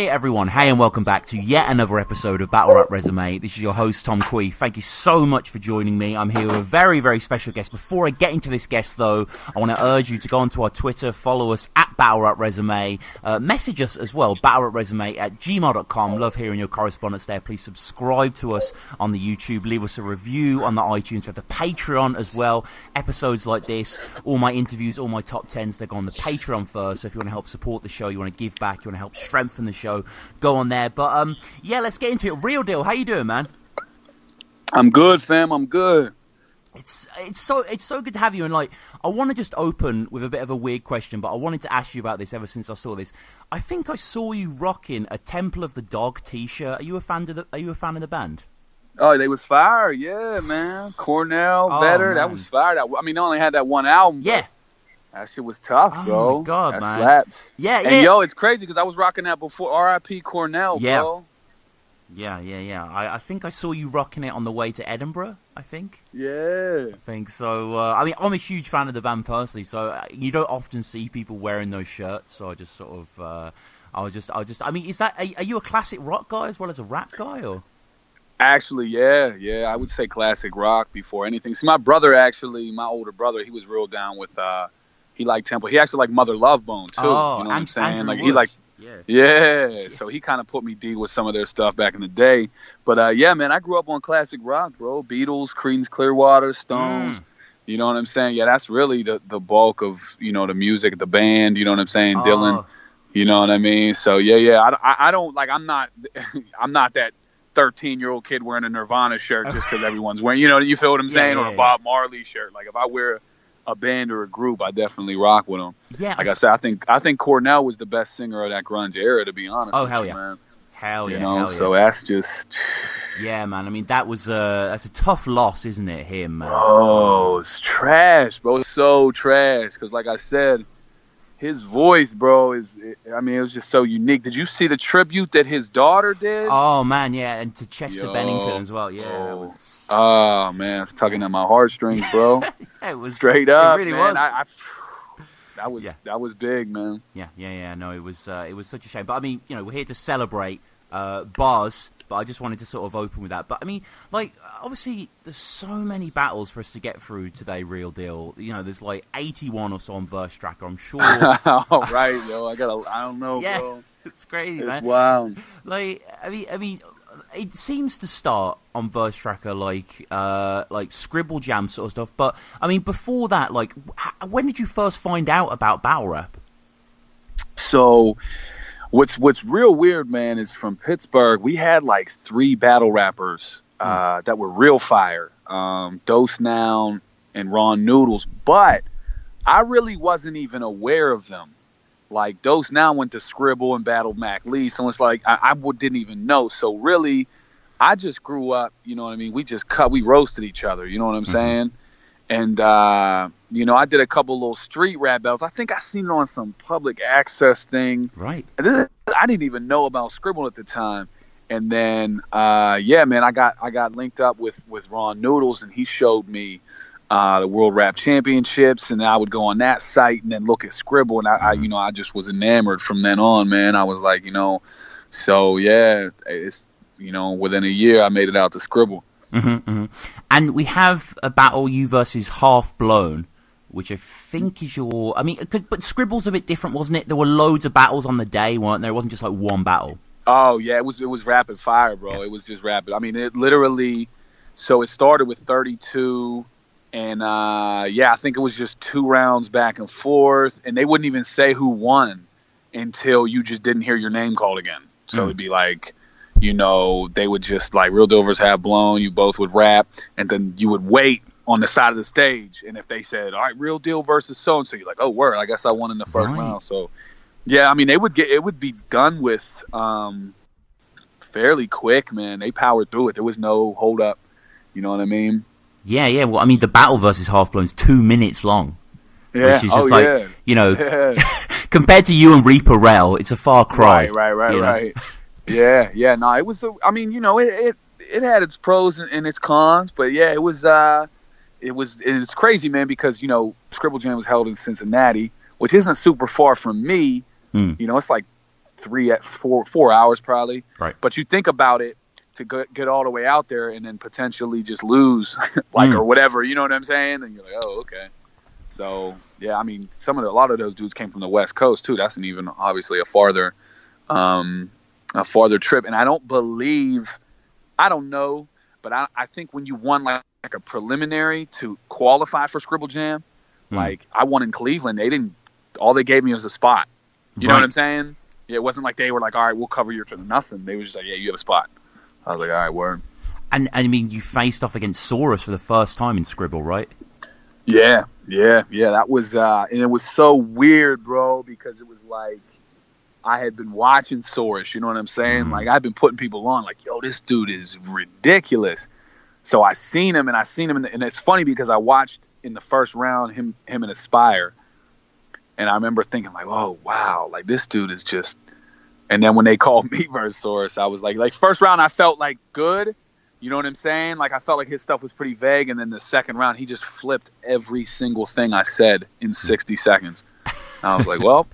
Hey everyone, hey and welcome back to yet another episode of Battle Rap Resume. This is your host Tom Quee. Thank you so much for joining me. I'm here with a very, very special guest. Before I get into this guest though, I want to urge you to go onto our Twitter, follow us at Battle Rap Resume, message us as well, battlerapresume@gmail.com. Love hearing your correspondence there. Please subscribe to us on the YouTube, leave us a review on the iTunes, we have the Patreon as well. Episodes like this, all my interviews, all my top 10s, they go on the Patreon first. So if you want to help support the show, you want to give back, you want to help strengthen the show, go on there. But yeah, let's get into it. Real deal, how you doing, man? I'm good, fam. I'm good. It's so good to have you. And like, I want to just open with a bit of a weird question, but I wanted to ask you about this ever since I saw this. I think I saw you rocking a Temple of the Dog T-shirt. Are you a fan of the band? Oh, they was fire, yeah, man. Cornell, Vetter, that was fire. I mean, they only had that one album. Yeah. That shit was tough, bro. Oh, my God, that man. slaps. Yeah, and yo, it's crazy because I was rocking that before R.I.P. Cornell, bro. Yeah. I think I saw you rocking it on the way to Edinburgh, I think. Yeah. I think so. I mean, I'm a huge fan of the band personally, so you don't often see people wearing those shirts, so I just sort of, I mean, are you a classic rock guy as well as a rap guy, or? Actually, yeah, I would say classic rock before anything. See, my brother actually, my older brother, he was real down with, he liked Temple. He actually liked Mother Love Bone, too. Oh, you know what I'm saying? Andrew Like, Woods. he liked, yeah. So he kind of put me deep with some of their stuff back in the day. But, yeah, man, I grew up on classic rock, bro. Beatles, Creedence Clearwater, Stones. You know what I'm saying? Yeah, that's really the bulk of, you know, the music, the band, you know what I'm saying? Dylan, you know what I mean? So, yeah, I don't, like, I'm not that 13-year-old kid wearing a Nirvana shirt just because everyone's wearing, you know, you feel what I'm saying? Or a Bob Marley shirt. Like, if I wear a band or a group, I definitely rock with them. Yeah. Like I said, I think Cornell was the best singer of that grunge era, to be honest with you, man. Hell yeah. You know, so that's just... Yeah, man. I mean, that's a tough loss, isn't it, him, man? Oh, it's trash, bro. It's so trash. Because, like I said, his voice, bro, it was just so unique. Did you see the tribute that his daughter did? Oh, man, yeah, and to Chester Bennington as well, yeah. Oh, man, it's tugging at my heartstrings, bro. Yeah, it was straight up, it really man. Was. That was big, man. Yeah. No, it was such a shame. But I mean, you know, we're here to celebrate bars. But I just wanted to sort of open with that. But I mean, like, obviously, there's so many battles for us to get through today, Real Deal. You know, there's like 81 or so on Verse Tracker, I'm sure. Oh, right, yo. I don't know, yeah, bro. It's crazy, man. It's wild. Like, I mean, it seems to start on Verse Tracker like Scribble Jam sort of stuff. But I mean, before that, like, when did you first find out about battle rap? So, what's real weird, man, is from Pittsburgh, we had like 3 battle rappers that were real fire. Dose Noun and Ron Noodles. But I really wasn't even aware of them. Like, Dose Noun went to Scribble and battled Mac Lee. So it's like, I didn't even know. So really, I just grew up, you know what I mean? We roasted each other, you know what I'm saying? And, you know, I did a couple little street rap battles. I think I seen it on some public access thing. Right. And I didn't even know about Scribble at the time. And then, yeah, man, I got linked up with Ron Noodles, and he showed me the World Rap Championships, and I would go on that site and then look at Scribble, and I just was enamored from then on, man. I was like, you know, so yeah, it's, you know, within a year I made it out to Scribble. And we have a battle, you versus Half Blown, which I think is your... I mean, but Scribble's a bit different, wasn't it? There were loads of battles on the day, weren't there? It wasn't just like one battle. Oh, yeah, it was rapid fire, bro. Yeah. It was just rapid. I mean, it literally... So it started with 32, and, yeah, I think it was just 2 rounds back and forth, and they wouldn't even say who won until you just didn't hear your name called again. So it'd be like... You know, they would just, like, Real Deal versus Half Blown, you both would rap, and then you would wait on the side of the stage, and if they said, all right, Real Deal versus so-and-so, you're like, oh, word, I guess I won in the first round. So, yeah, I mean, it would be done with fairly quick, man. They powered through it. There was no hold-up, you know what I mean? Yeah, well, I mean, the battle versus Half Blown is 2 minutes long. Yeah, which is just you know, compared to you and Reaper Rel, it's a far cry. Right. Yeah. No, it was. I mean, you know, it had its pros and its cons, but yeah, it's crazy, man, because you know, Scribble Jam was held in Cincinnati, which isn't super far from me. You know, it's like 4 hours probably. Right. But you think about it, to get all the way out there and then potentially just lose, or whatever, you know what I'm saying? And you're like, oh, okay. So yeah, I mean, a lot of those dudes came from the West Coast too. That's obviously a farther trip. And I don't know, but I think when you won like a preliminary to qualify for Scribble Jam, like I won in Cleveland, all they gave me was a spot. You know what I'm saying? Yeah, it wasn't like they were like, all right, we'll cover your trip. Nothing. They was just like, yeah, you have a spot. I was like, all right, word. And I mean, you faced off against Soros for the first time in Scribble, right? Yeah. That was, and it was so weird, bro, because it was like I had been watching Soros. You know what I'm saying? Like I've been putting people on, like, yo, this dude is ridiculous. So I seen him, and it's funny because I watched in the first round him and Aspire, and I remember thinking like, oh wow, like this dude is just. And then when they called me versus Soros, I was like first round I felt like good, you know what I'm saying? Like I felt like his stuff was pretty vague, and then the second round he just flipped every single thing I said in 60 seconds. And I was like, well,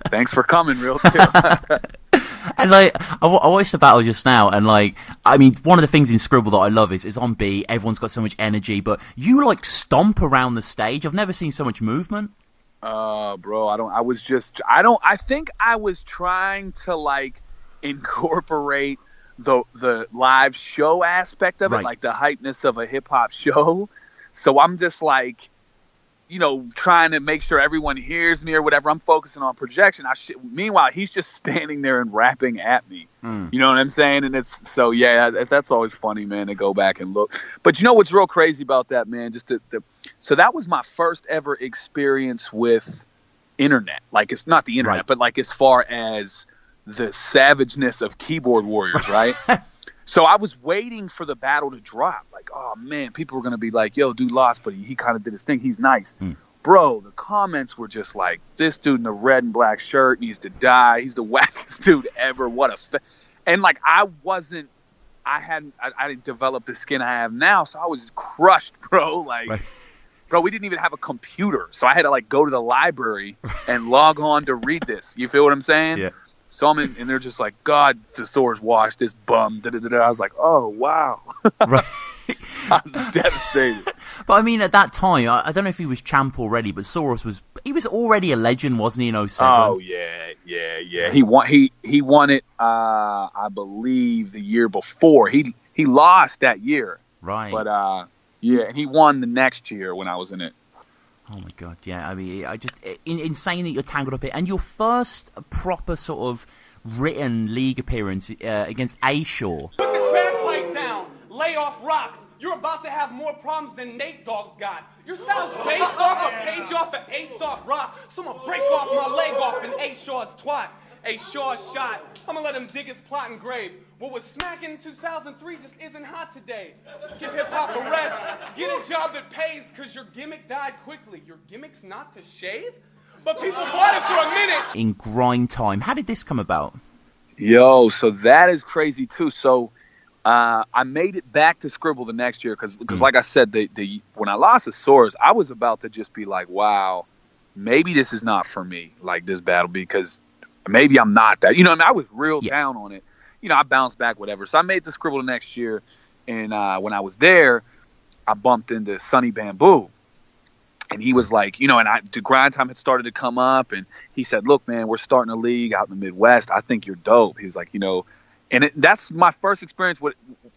thanks for coming, real deal. And like I watched the battle just now, and like I mean, one of the things in Scribble that I love is on beat. Everyone's got so much energy, but you like stomp around the stage. I've never seen so much movement. Bro, I think I was trying to like incorporate the live show aspect of it, like the hypeness of a hip hop show. So I'm just like, trying to make sure everyone hears me or whatever. I'm focusing on projection. Meanwhile, he's just standing there and rapping at me. You know what I'm saying? And it's so, yeah, that's always funny, man, to go back and look. But you know what's real crazy about that, man? Just so that was my first ever experience with internet. Like, it's not the internet, but like as far as the savageness of keyboard warriors, right? So I was waiting for the battle to drop. Like, oh, man, people were going to be like, yo, dude lost, but he kind of did his thing. He's nice. Bro, the comments were just like, this dude in the red and black shirt needs to die. He's the wackest dude ever. What a and like I didn't develop the skin I have now, so I was crushed, bro. Like, bro, we didn't even have a computer, so I had to like go to the library and log on to read this. You feel what I'm saying? Yeah. So I'm in, and they're just like, God, the Soros washed this bum. I was like, oh, wow. Right. I was devastated. But I mean, at that time, I don't know if he was champ already, but Soros was already a legend, wasn't he, in 07? Oh, yeah. He won it, I believe, the year before. He lost that year. Right. But, yeah, and he won the next year when I was in it. Oh my God, yeah. I mean, insane that you're tangled up here. And your first proper sort of written league appearance against A-Shaw. Put the crack pipe down. Lay off rocks. You're about to have more problems than Nate Dogg's got. Your style's based off a page off an A-Salt rock. So I'm gonna break off my leg off in A-Shaw's twat. A-Shaw's shot. I'm gonna let him dig his plot and grave. What was smacking in 2003 just isn't hot today. Give hip-hop a rest. Get a job that pays, because your gimmick died quickly. Your gimmick's not to shave? But people bought it for a minute. In grind time. How did this come about? Yo, so that is crazy, too. So I made it back to Scribble the next year because like I said, when I lost to Soros, I was about to just be like, wow, maybe this is not for me, like this battle, because maybe I'm not that. You know, I mean, I was real down on it. I bounced back, whatever. So I made the Scribble the next year, and when I was there, I bumped into Sonny Bamboo. And he was like, and the grind time had started to come up, and he said, look, man, we're starting a league out in the Midwest. I think you're dope. He was like, and that's my first experience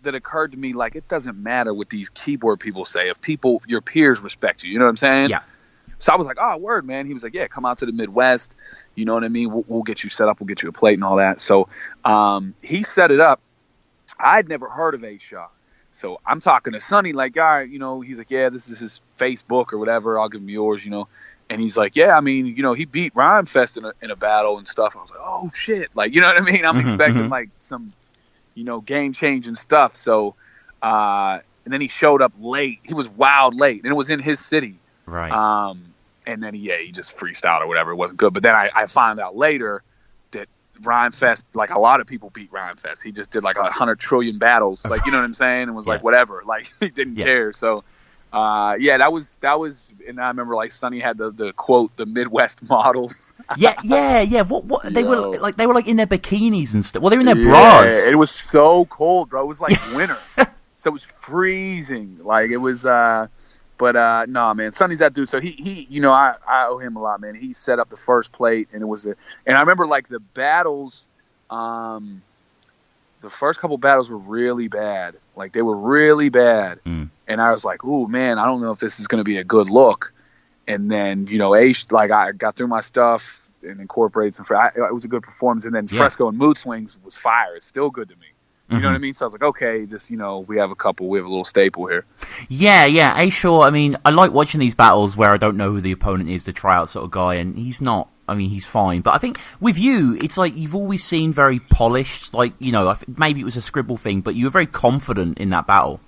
that occurred to me. Like, it doesn't matter what these keyboard people say. If your peers respect you, you know what I'm saying? Yeah. So I was like, oh, word, man. He was like, yeah, come out to the Midwest. You know what I mean? We'll get you set up. We'll get you a plate and all that. So he set it up. I'd never heard of A-Shaw. So I'm talking to Sonny like, all right, he's like, yeah, this is his Facebook or whatever. I'll give him yours, And he's like, yeah, I mean, he beat Rhyme Fest in a battle and stuff. I was like, oh, shit. Like, you know what I mean? I'm expecting like some, game-changing stuff. So and then he showed up late. He was wild late. And it was in his city. Right. And then he just freestyled or whatever. It wasn't good. But then I found out later that Rhyme Fest, like a lot of people beat Rhyme Fest. He just did like 100 trillion battles, like, you know what I'm saying? And was like, whatever, like he didn't care. So, Yeah, that was, and I remember like Sonny had the quote, the Midwest models. Yeah. What they were like in their bikinis and stuff. Well, they were in their Yeah, bras. it was so cold, bro. It was like winter, so it was freezing. Like it was, but no, man, Sonny's that dude. So he, you know, I owe him a lot, man. He set up the first plate, and and I remember like the battles. The first couple battles were really bad. Like, they were really bad. And I was like, ooh, man, I don't know if this is going to be a good look. And then, you know, I got through my stuff and incorporated some. It was a good performance. And then Fresco and Mood Swings was fire. It's still good to me. You know what I mean? So I was like, okay, this, you know, we have a little staple here. Yeah. A-Shaw, I mean, I like watching these battles where I don't know who the opponent is, the tryout sort of guy, and he's not. I mean, he's fine. But I think with you, it's like you've always seemed very polished. Like, you know, maybe it was a Scribble thing, but you were very confident in that battle.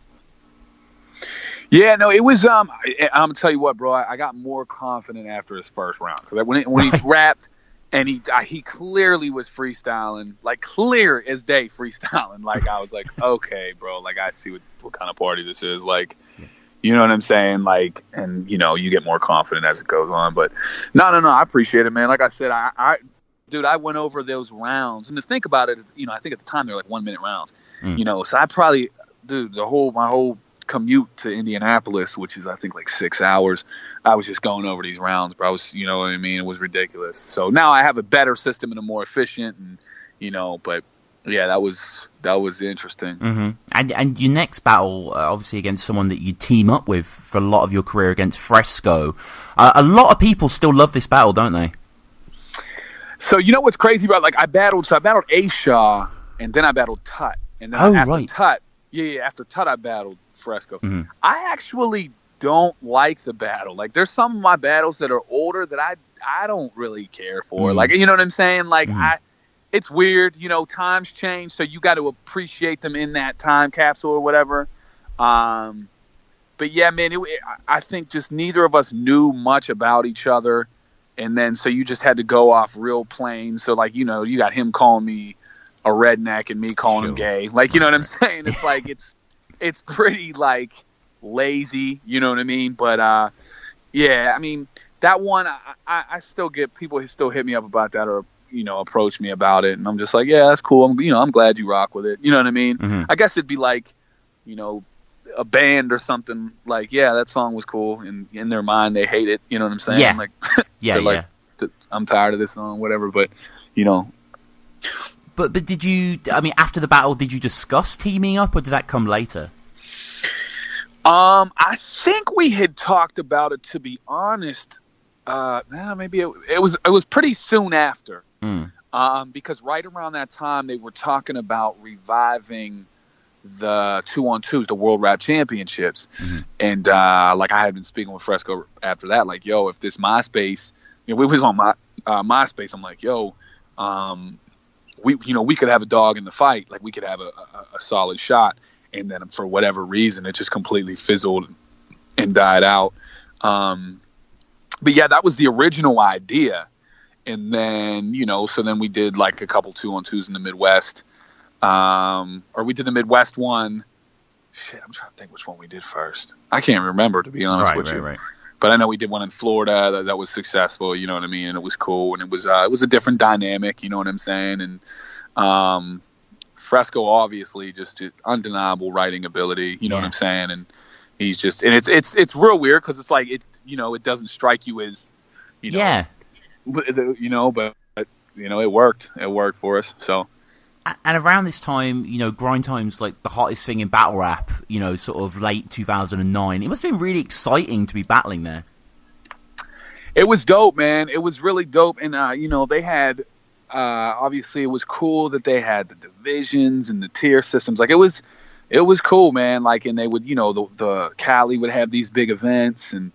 Yeah, no, it was. I'm gonna tell you what, bro. I got more confident after his first round, because when he rapped and he clearly was freestyling, like clear as day freestyling. Like, I was like, okay, bro. Like, I see what kind of party this is. Like. You know what I'm saying? Like, and, you know, you get more confident as it goes on. But no, I appreciate it, man. Like I said, dude, I went over those rounds. And to think about it, you know, I think at the time they were like 1 minute rounds. You know, so I probably, dude, my whole commute to Indianapolis, which is I think like 6 hours, I was just going over these rounds, bro. I was, you know what I mean? It was ridiculous. So now I have a better system and a more efficient, and, you know, but yeah, that was interesting. And your next battle, obviously against someone that you team up with for a lot of your career, against Fresco. A lot of people still love this battle, don't they? So you know what's crazy about, like, I battled A-Shaw, and then I battled Tut, and then after Tut, after Tut I battled Fresco. I actually don't like the battle. Like, there's some of my battles that are older that I don't really care for. Like, you know what I'm saying? Like, it's weird, you know, times change, so you got to appreciate them in that time capsule or whatever. But yeah, man, I think just neither of us knew much about each other. And then, so you just had to go off real plain. So, like, you know, you got him calling me a redneck and me calling him gay. Like, you know what I'm saying? It's like, it's pretty, like, lazy, you know what I mean? But, yeah, I mean, that one, I still get people who still hit me up about that, or, you know, approach me about it, and I'm just like, yeah, that's cool. I'm glad you rock with it. You know what I mean? I guess it'd be like, you know, a band or something. Like, yeah, that song was cool, and in their mind they hate it. You know what I'm saying? Yeah. Like, like, I'm tired of this song, whatever. But, you know. But did you? I mean, after the battle, did you discuss teaming up, or did that come later? I think we had talked about it, to be honest. Maybe it was pretty soon after. Because right around that time they were talking about reviving the 2-on-2s, the World Rap Championships, and like, I had been speaking with Fresco after that, like, yo, if this MySpace, you know, we was on my MySpace, I'm like, yo, we could have a dog in the fight, like, we could have a solid shot, and then for whatever reason it just completely fizzled and died out. But yeah, that was the original idea. And then, you know, so then we did like a couple 2-on-2s in the Midwest. Or we did the Midwest one. Shit, I'm trying to think which one we did first. I can't remember, to be honest with you. Right. But I know we did one in Florida that was successful, you know what I mean? And it was cool. And it was a different dynamic, you know what I'm saying? And Fresco, obviously, just undeniable writing ability, you know what I'm saying? And he's just, and it's real weird, because it's like, it, you know, it doesn't strike you as, you know, you know, but you know, it worked for us. So, and around this time, you know, Grind Time's like the hottest thing in battle rap, you know, sort of late 2009. It must have been really exciting to be battling there. It was dope, man. It was really dope. And you know, they had obviously, it was cool that they had the divisions and the tier systems. Like, it was cool, man. Like, and they would, you know, the Cali would have these big events, and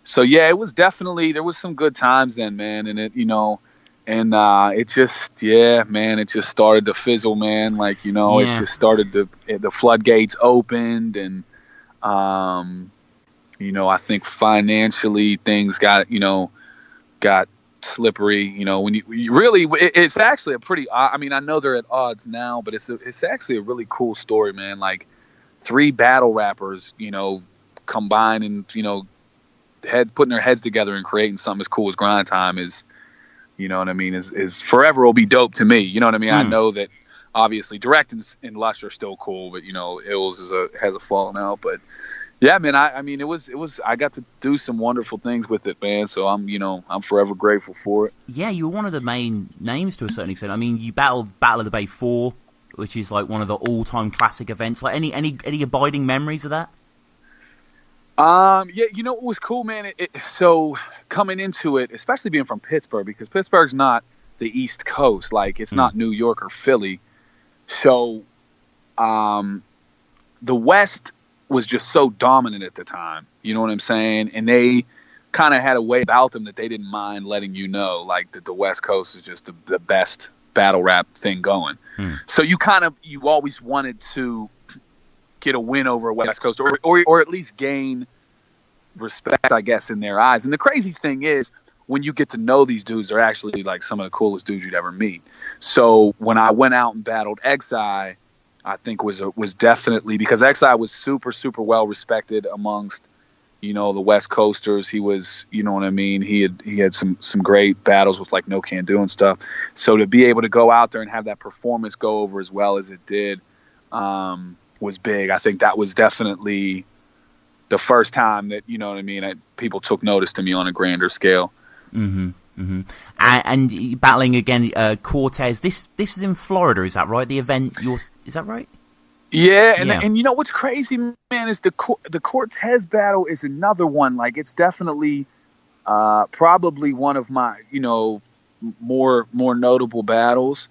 so yeah, it was definitely, there was some good times then, man. And it, you know, and it just, yeah, man, it just started to fizzle, man. Like, you know, it just started to, the floodgates opened, and you know, I think financially things got slippery, you know, when you really, it's actually a pretty, I mean, I know they're at odds now, but it's actually a really cool story, man. Like, 3 battle rappers, combine and, putting their heads together and creating something as cool as Grind Time is, you know what I mean, is forever will be dope to me. You know what I mean? I know that obviously Direct and Lush are still cool, but Ills has a fallen out. But yeah, man, I mean it was I got to do some wonderful things with it, man. So I'm forever grateful for it. Yeah, you were one of the main names to a certain extent. I mean, you battled Battle of the Bay 4, which is like one of the all-time classic events. Like any abiding memories of that? Yeah, what was cool, man? So coming into it, especially being from Pittsburgh, because Pittsburgh's not the East Coast, like it's not New York or Philly. So, the West was just so dominant at the time. You know what I'm saying? And they kind of had a way about them that they didn't mind letting you know, like that the West Coast is just the best battle rap thing going. So you always wanted to get a win over a West Coast, or at least gain respect, I guess, in their eyes. And the crazy thing is, when you get to know these dudes, they're actually like some of the coolest dudes you'd ever meet. So when I went out and battled Xi, I think was definitely, because Xi was super, super well respected amongst, the West Coasters. He was, you know what I mean? He had some great battles with like No Can Do and stuff. So to be able to go out there and have that performance go over as well as it did, was big. I think that was definitely the first time that, you know what I mean, people took notice to me on a grander scale. And battling again, Cortez. This is in Florida, is that right? The event, is that right? Yeah, and you know what's crazy, man, is the Cortez battle is another one. Like it's definitely probably one of my more notable battles.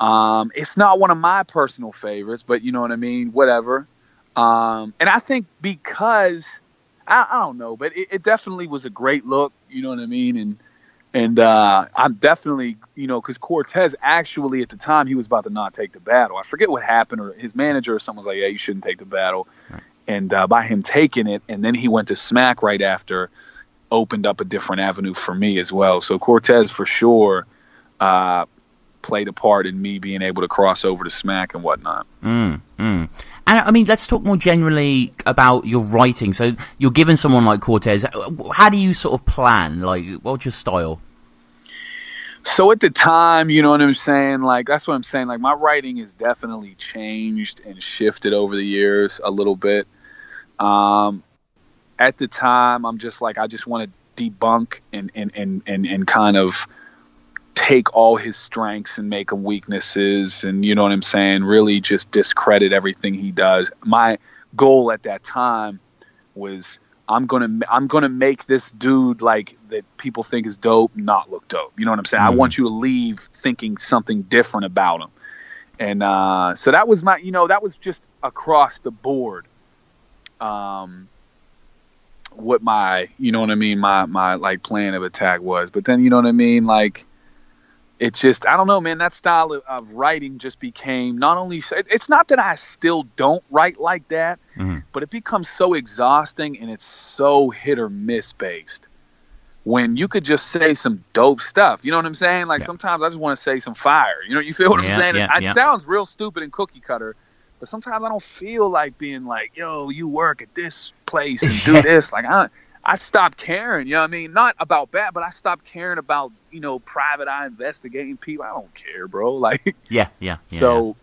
It's not one of my personal favorites, but you know what I mean? Whatever. And I think because, I don't know, but it definitely was a great look, you know what I mean? And I'm definitely, because Cortez actually at the time, he was about to not take the battle. I forget what happened, or his manager or someone was like, yeah, you shouldn't take the battle. Right. And by him taking it, and then he went to Smack right after, opened up a different avenue for me as well. So Cortez for sure played a part in me being able to cross over to Smack and whatnot. And I mean, let's talk more generally about your writing. So you're given someone like Cortez. How do you sort of plan? Like, what's your style? So at the time, you know what I'm saying? Like, that's what I'm saying. Like, my writing has definitely changed and shifted over the years a little bit. At the time, I'm just like, I just want to debunk and kind of take all his strengths and make them weaknesses, and you know what I'm saying, really just discredit everything he does. My goal at that time was I'm gonna make this dude like that people think is dope not look dope. You know what I'm saying? I want you to leave thinking something different about him. And so that was that was just across the board. What my, you know what I mean, my like plan of attack was. But then, you know what I mean, like, it's just, I don't know, man, that style of writing just became not only, it's not that I still don't write like that, but it becomes so exhausting and it's so hit or miss based when you could just say some dope stuff. You know what I'm saying? Like sometimes I just want to say some fire. You feel what I'm saying? It sounds real stupid and cookie cutter, but sometimes I don't feel like being like, yo, you work at this place and do this. Like I stopped caring, you know what I mean? Not about that, but I stopped caring about, private eye investigating people. I don't care, bro. Like, yeah. So,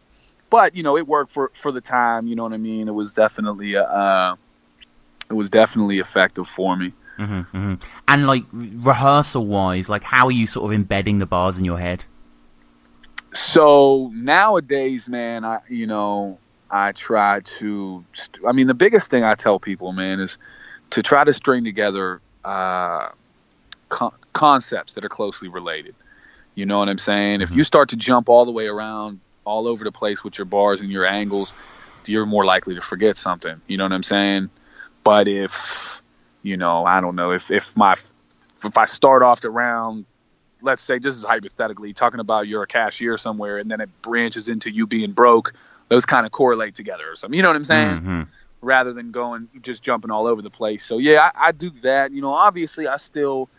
but, it worked for the time, you know what I mean? It was definitely, effective for me. And like rehearsal wise, like how are you sort of embedding the bars in your head? So nowadays, man, I try to, the biggest thing I tell people, man, is to try to string together concepts that are closely related. You know what I'm saying? If you start to jump all the way around, all over the place with your bars and your angles, you're more likely to forget something. You know what I'm saying? But if, I don't know, if I start off the round, let's say, just hypothetically, talking about you're a cashier somewhere and then it branches into you being broke, those kind of correlate together or something. You know what I'm saying? Rather than just jumping all over the place. So yeah, I do that. Obviously I still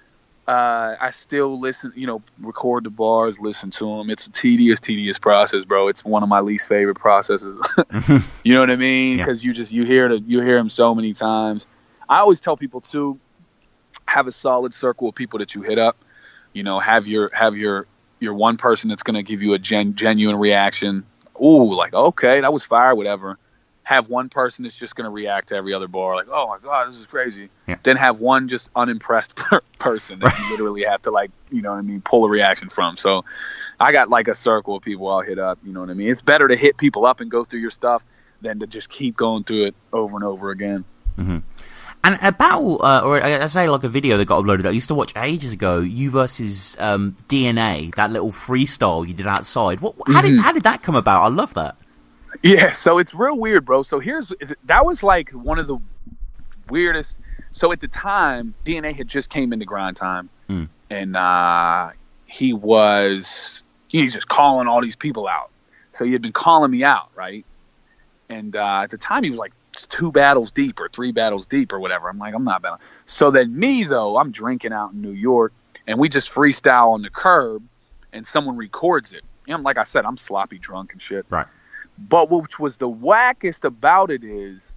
I still listen, record the bars, listen to them. It's a tedious process, bro. It's one of my least favorite processes. You know what I mean? Because you hear them so many times. I always tell people too, have a solid circle of people that you hit up. Have your one person that's gonna give you a genuine reaction. Ooh, like, okay, that was fire, whatever. Have one person that's just going to react to every other bar, like, oh my God, this is crazy. Yeah. Then have one just unimpressed person that you literally have to, like, pull a reaction from. So I got like a circle of people I'll hit up, you know what I mean? It's better to hit people up and go through your stuff than to just keep going through it over and over again. Mm-hmm. And a battle, or I say like a video that got uploaded, I used to watch ages ago, you versus DNA, that little freestyle you did outside. How did that come about? I love that. Yeah, so it's real weird, bro. So that was like one of the weirdest. So at the time, DNA had just came into grind time, and he's just calling all these people out. So he had been calling me out, right? And at the time, he was like 2 battles deep or 3 battles deep or whatever. I'm like, I'm not battling. So then me, though, I'm drinking out in New York, and we just freestyle on the curb, and someone records it. Like I said, I'm sloppy drunk and shit. Right. But which was the wackest about it is,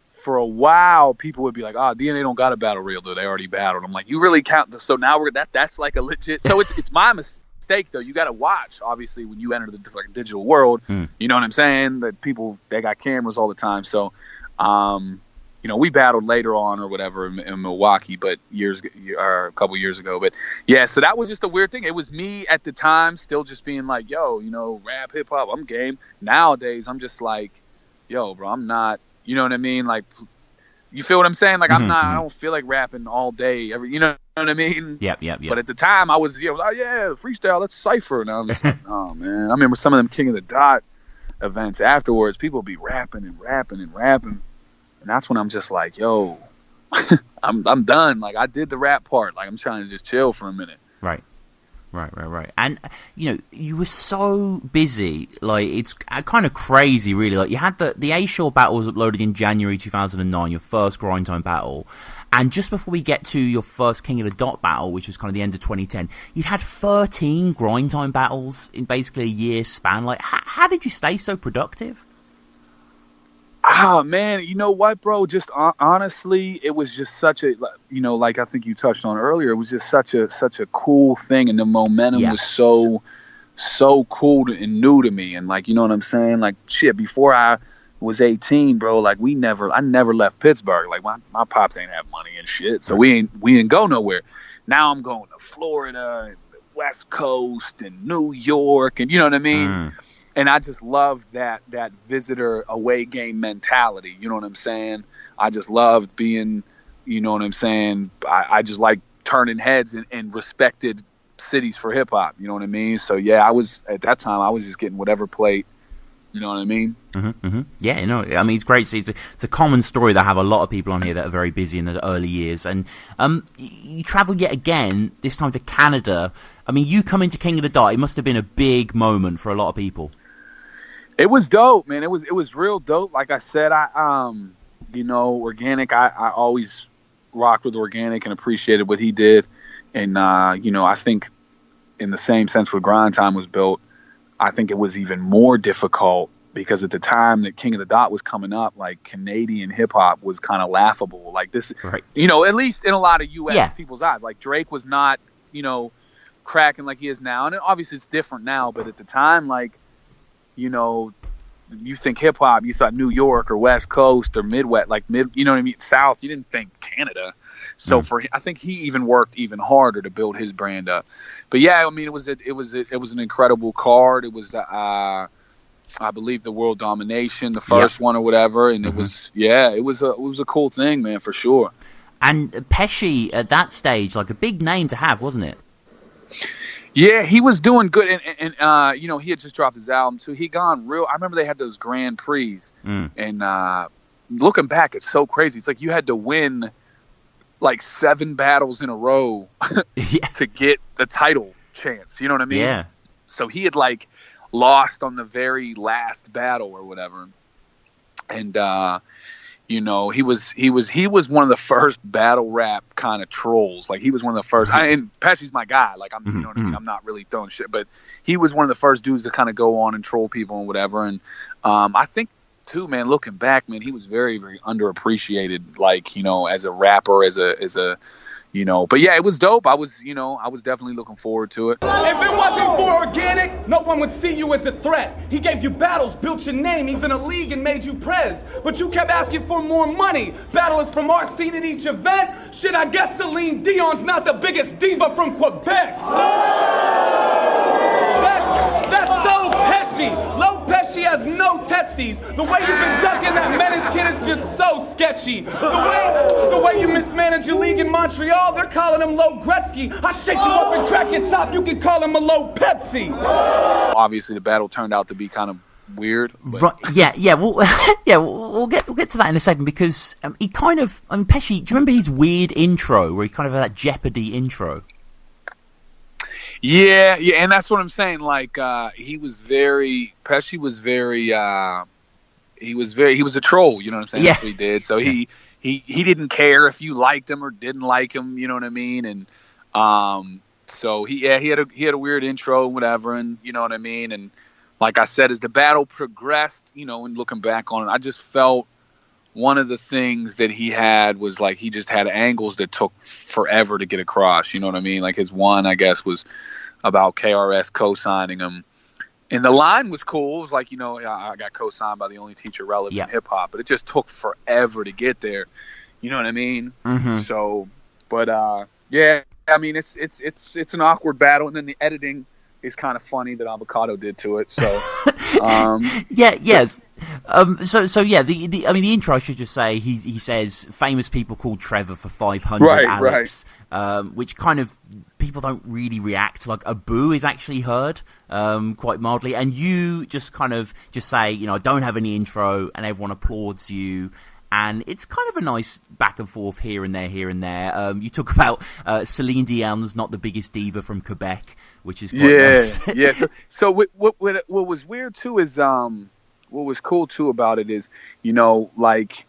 for a while, people would be like, DNA don't got a battle reel, though. They already battled. I'm like, you really count this? So now that's like a legit. So it's my mistake, though. You got to watch, obviously, when you enter the digital world. You know what I'm saying? That people, they got cameras all the time. So, we battled later on or whatever in Milwaukee, but a couple years ago. But yeah, so that was just a weird thing. It was me at the time still just being like, yo, rap, hip hop, I'm game. Nowadays, I'm just like, yo, bro, I'm not, you know what I mean? Like, you feel what I'm saying? Like, I don't feel like rapping all day. You know what I mean? Yep. But at the time, I was, freestyle, let's cypher. And I was just like, oh, man. I remember some of them King of the Dot events afterwards, people would be rapping. And that's when I'm just like, yo, I'm done. Like, I did the rap part. Like, I'm trying to just chill for a minute. Right. And, you were so busy. Like, it's kind of crazy, really. Like, you had the A-Shore battle was uploaded in January 2009, your first grind time battle. And just before we get to your first King of the Dot battle, which was kind of the end of 2010, you'd had 13 grind time battles in basically a year span. Like, how did you stay so productive? Man, you know what, bro? Just honestly, it was just such a, like I think you touched on earlier, it was just such a cool thing, and the momentum was so cool and new to me, and like, you know what I'm saying? Like, shit, before I was 18, bro, like I never left Pittsburgh. Like my pops ain't have money and shit, so we didn't go nowhere. Now I'm going to Florida and the West Coast and New York, and you know what I mean? And I just love that visitor away game mentality. You know what I'm saying? I just loved being, you know what I'm saying? I just like turning heads in respected cities for hip hop. You know what I mean? So yeah, at that time, I was just getting whatever plate. You know what I mean? Yeah, I mean, it's great. It's a common story that I have a lot of people on here that are very busy in the early years. And you travel yet again, this time to Canada. I mean, you come into King of the Dot. It must have been a big moment for a lot of people. It was dope, man. It was real dope. Like I said, Organic, I always rocked with Organic and appreciated what he did. And, I think in the same sense with Grind Time was built, I think it was even more difficult because at the time that King of the Dot was coming up, like Canadian hip hop was kind of laughable. Like this, right. At least in a lot of U.S. people's eyes, like Drake was not, cracking like he is now. And obviously it's different now, but at the time, like, you think hip hop, you thought New York or West Coast or Midwest, you know what I mean? South, you didn't think Canada. So I think he even worked even harder to build his brand up. But yeah, I mean, it was an incredible card. It was I believe the World Domination, the first one or whatever, and it was a cool thing, man, for sure. And Pesci at that stage, like a big name to have, wasn't it? Yeah, he was doing good, and he had just dropped his album too. He gone real. I remember they had those Grand Prix, and looking back, it's so crazy. It's like you had to win like 7 battles in a row to get the title chance. You know what I mean? Yeah. So he had like lost on the very last battle or whatever, and you know, he was one of the first battle rap kind of trolls. Like, he was one of the first. And Pesci's my guy. Like, I'm, you know what I mean? I'm not really throwing shit, but he was one of the first dudes to kind of go on and troll people and whatever. And I think too, man, looking back, man, he was very, very underappreciated. Like, you know, as a rapper, as a you know, but yeah, it was dope. I was definitely looking forward to it. If it wasn't for organic, no one would see you as a threat. He gave you battles, built your name, even a league, and made you prez. But you kept asking for more money. Battlers from our scene at each event. Shit, I guess Celine Dion's not the biggest diva from Quebec. That's so Pesci. Low Pesci has no testes. The way you've been ducking that menace kid is just so sketchy. The way you mismanage your league in Montreal, they're calling him Low Gretzky. I shake you up and crack your top, you can call him a Low Pepsi. Obviously, the battle turned out to be kind of weird. Right, yeah. Well, yeah, we'll get to that in a second, because he kind of, Pesci, do you remember his weird intro where he kind of had that Jeopardy intro? Yeah, and that's what I'm saying. Like, Pesci was a troll, you know what I'm saying? Yeah. That's what he did. So he didn't care if you liked him or didn't like him, you know what I mean? And so he had a weird intro and whatever, and you know what I mean? And like I said, as the battle progressed, you know, and looking back on it, I just felt one of the things that he had was like he just had angles that took forever to get across. You know what I mean? Like his one, I guess, was about KRS co-signing him. And the line was cool. It was like, you know, I got co-signed by the only teacher relevant in hip-hop. But it just took forever to get there. You know what I mean? Mm-hmm. So, but, yeah, I mean, it's an awkward battle. And then the editing is kind of funny that Avocado did to it. So, yes. So yeah, the intro, I should just say, he says famous people called Trevor for 500 Alex, which kind of people don't really react. Like a boo is actually heard, quite mildly, and you just kind of just say, you know, I don't have any intro, and everyone applauds you. And it's kind of a nice back and forth here and there. You talk about Celine Dion's not the biggest diva from Quebec, which is quite nice. Yeah. So what was weird too is what was cool too about it is, you know, like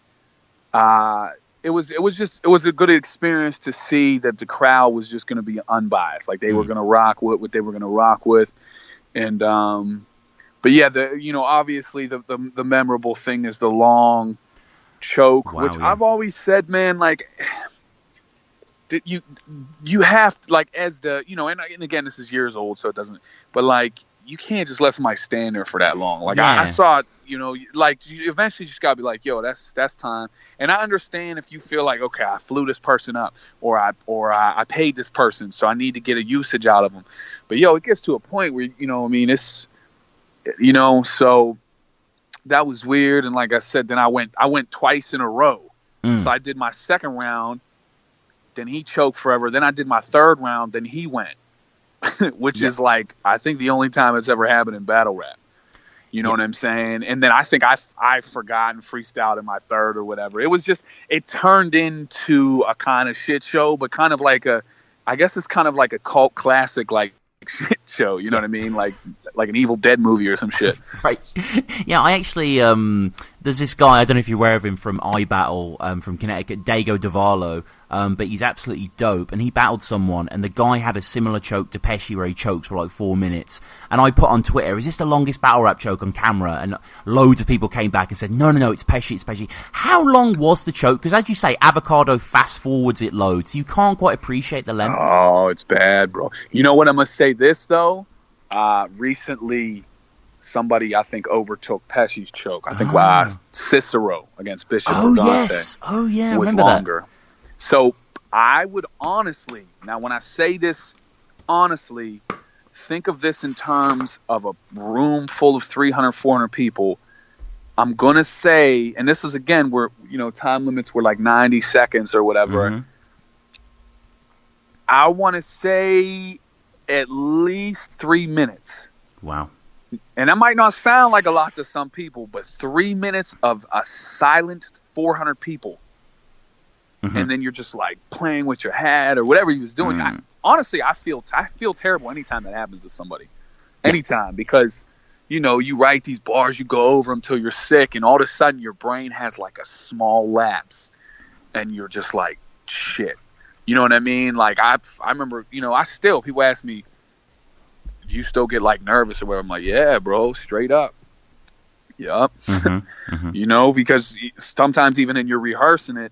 it was a good experience to see that the crowd was just going to be unbiased, like they were going to rock with what they were going to rock with, and but yeah, obviously the memorable thing is the long choke, which I've always said, man, like you have to, like, as the, you know, and again, this is years old, so it doesn't, but like you can't just let somebody stand there for that long. Like I saw it, you know, like you eventually just gotta be like, yo, that's time. And I understand if you feel like, okay, I flew this person up, or I paid this person, so I need to get a usage out of them. But yo, it gets to a point where, you know, I mean, it's, you know, so that was weird. And like I said, then I went twice in a row. So I did my second round, then he choked forever. Then I did my third round, then he went, which is like, I think the only time it's ever happened in battle rap. You know what I'm saying? And then I think I forgot and freestyled in my third or whatever. It was just, it turned into a kind of shit show, but kind of like I guess it's kind of like a cult classic, like shit show. You know what I mean? Like an Evil Dead movie or some shit. Right. Yeah, I actually, there's this guy, I don't know if you're aware of him from iBattle, from Connecticut, Dago Davallo, but he's absolutely dope, and he battled someone, and the guy had a similar choke to Pesci where he chokes for like 4 minutes, and I put on Twitter, is this the longest battle rap choke on camera? And loads of people came back and said, no, it's Pesci. How long was the choke? Because as you say, Avocado fast forwards it loads, so you can't quite appreciate the length. Oh, it's bad, bro. You know what, I must say this though, recently somebody, I think, overtook Pesci's choke. I think Cicero against Bishop Dante. Yes. Oh, yeah. Was longer. That. So I would honestly, now when I say this honestly, think of this in terms of a room full of 300, 400 people. I'm going to say, and this is again where, you know, time limits were like 90 seconds or whatever. Mm-hmm. I want to say at least 3 minutes. Wow. And that might not sound like a lot to some people, but 3 minutes of a silent 400 people. Mm-hmm. And then you're just like playing with your hat or whatever he was doing. Honestly, I feel terrible anytime that happens to somebody. Anytime, because, you write these bars, you go over them till you're sick, and all of a sudden your brain has like a small lapse, and you're just like, shit. You know what I mean? Like I remember, people ask me, do you still get like nervous or whatever? I'm like, yeah, bro, straight up. Yep. Because sometimes even in your rehearsing it,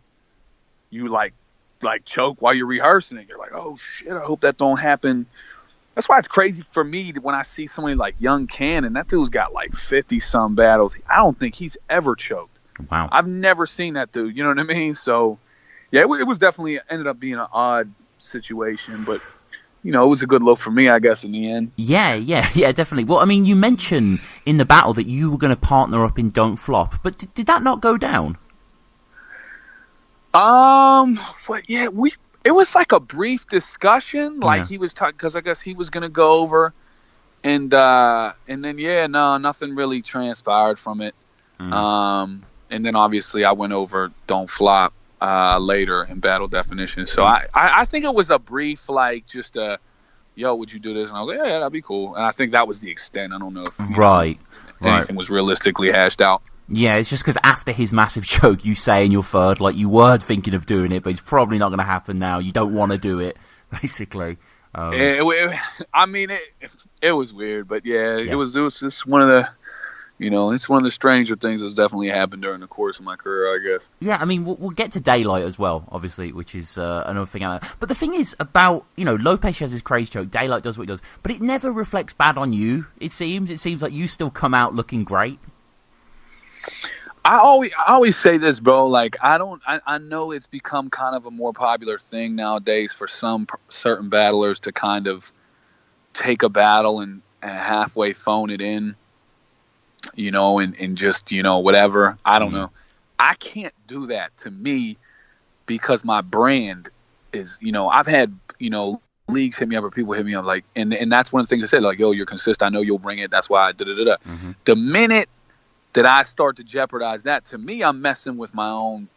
you like choke while you're rehearsing it. You're like, oh shit, I hope that don't happen. That's why it's crazy for me when I see somebody like Young Cannon. That dude's got like 50-some battles. I don't think he's ever choked. Wow. I've never seen that dude. You know what I mean? So, yeah, it was definitely ended up being an odd situation. But, it was a good look for me, I guess, in the end. Yeah, definitely. Well, I mean, you mentioned in the battle that you were going to partner up in Don't Flop. But did that not go down? It was like a brief discussion, like he was talking, because I guess he was gonna go over, and then nothing really transpired from it. And then obviously I went over Don't Flop later in Battle Definition. So I think it was a brief, like just a, yo, would you do this? And I was like, yeah, that'd be cool. And I think that was the extent. I don't know if anything was realistically hashed out. Yeah, it's just because after his massive choke, you say in your third, like, you were thinking of doing it, but it's probably not going to happen now. You don't want to do it, basically. It was weird, but it was just one of the, it's one of the stranger things that's definitely happened during the course of my career, I guess. Yeah, I mean, we'll get to Daylight as well, obviously, which is another thing. But the thing is about, Lopez has his crazy choke, Daylight does what he does, but it never reflects bad on you, it seems. It seems like you still come out looking great. I always say this, bro. Like, I know it's become kind of a more popular thing nowadays for some certain battlers to kind of take a battle and halfway phone it in, and just, whatever. I don't know. I can't do that to me because my brand is, I've had, leagues hit me up or people hit me up, like, and that's one of the things I said, like, yo, you're consistent. I know you'll bring it. That's why I da-da-da-da. The minute that I start to jeopardize that, to me, I'm messing with my own,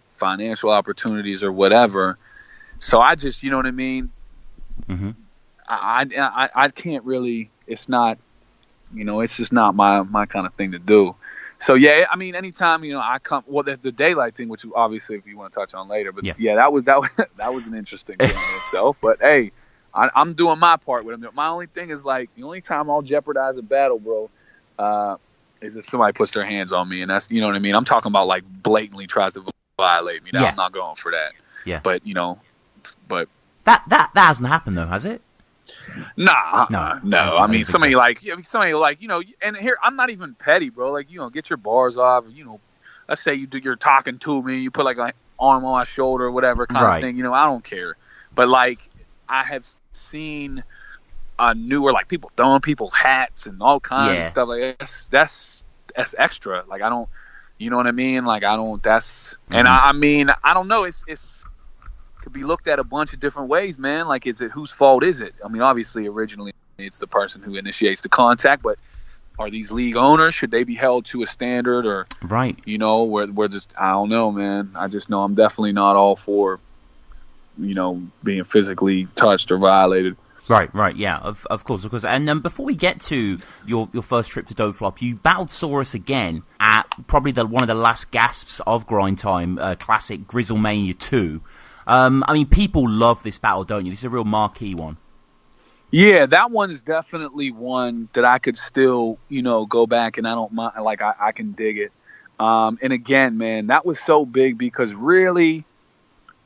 financial opportunities or whatever. So I just, you know what I mean? I can't really, it's not, it's just not my kind of thing to do. So, yeah, I mean, anytime, I come, well, the Daylight thing, which obviously if you want to touch on later, but that was an interesting thing in itself. But, hey, I'm doing my part with him. My only thing is, like, the only time I'll jeopardize a battle, bro, is if somebody puts their hands on me, and that's, you know what I mean? I'm talking about, like, blatantly tries to violate me. I'm not going for that. Yeah. But, but that hasn't happened though, has it? Nah, no. I mean, somebody like, and here, I'm not even petty, bro. Like, get your bars off. Let's say you're talking to me, you put like an arm on my shoulder or whatever kind of thing. I don't care. But like, I have seen newer, like, people throwing people's hats and all kinds of stuff. Like, that's extra. Like, I don't, you know what I mean? Like, I don't. That's and I mean, I don't know. It's could be looked at a bunch of different ways, man. Like, is it, whose fault is it? I mean, obviously, originally it's the person who initiates the contact, but are these league owners, should they be held to a standard, or where just, I don't know, man. I just know I'm definitely not all for, being physically touched or violated. Right, yeah, of course. And before we get to your first trip to Don't Flop, you battled Soros again at probably one of the last gasps of grind time, classic Grizzlemania 2. I mean, people love this battle, don't you? This is a real marquee one. Yeah, that one is definitely one that I could still, go back and I don't mind. Like, I can dig it. And again, man, that was so big because really,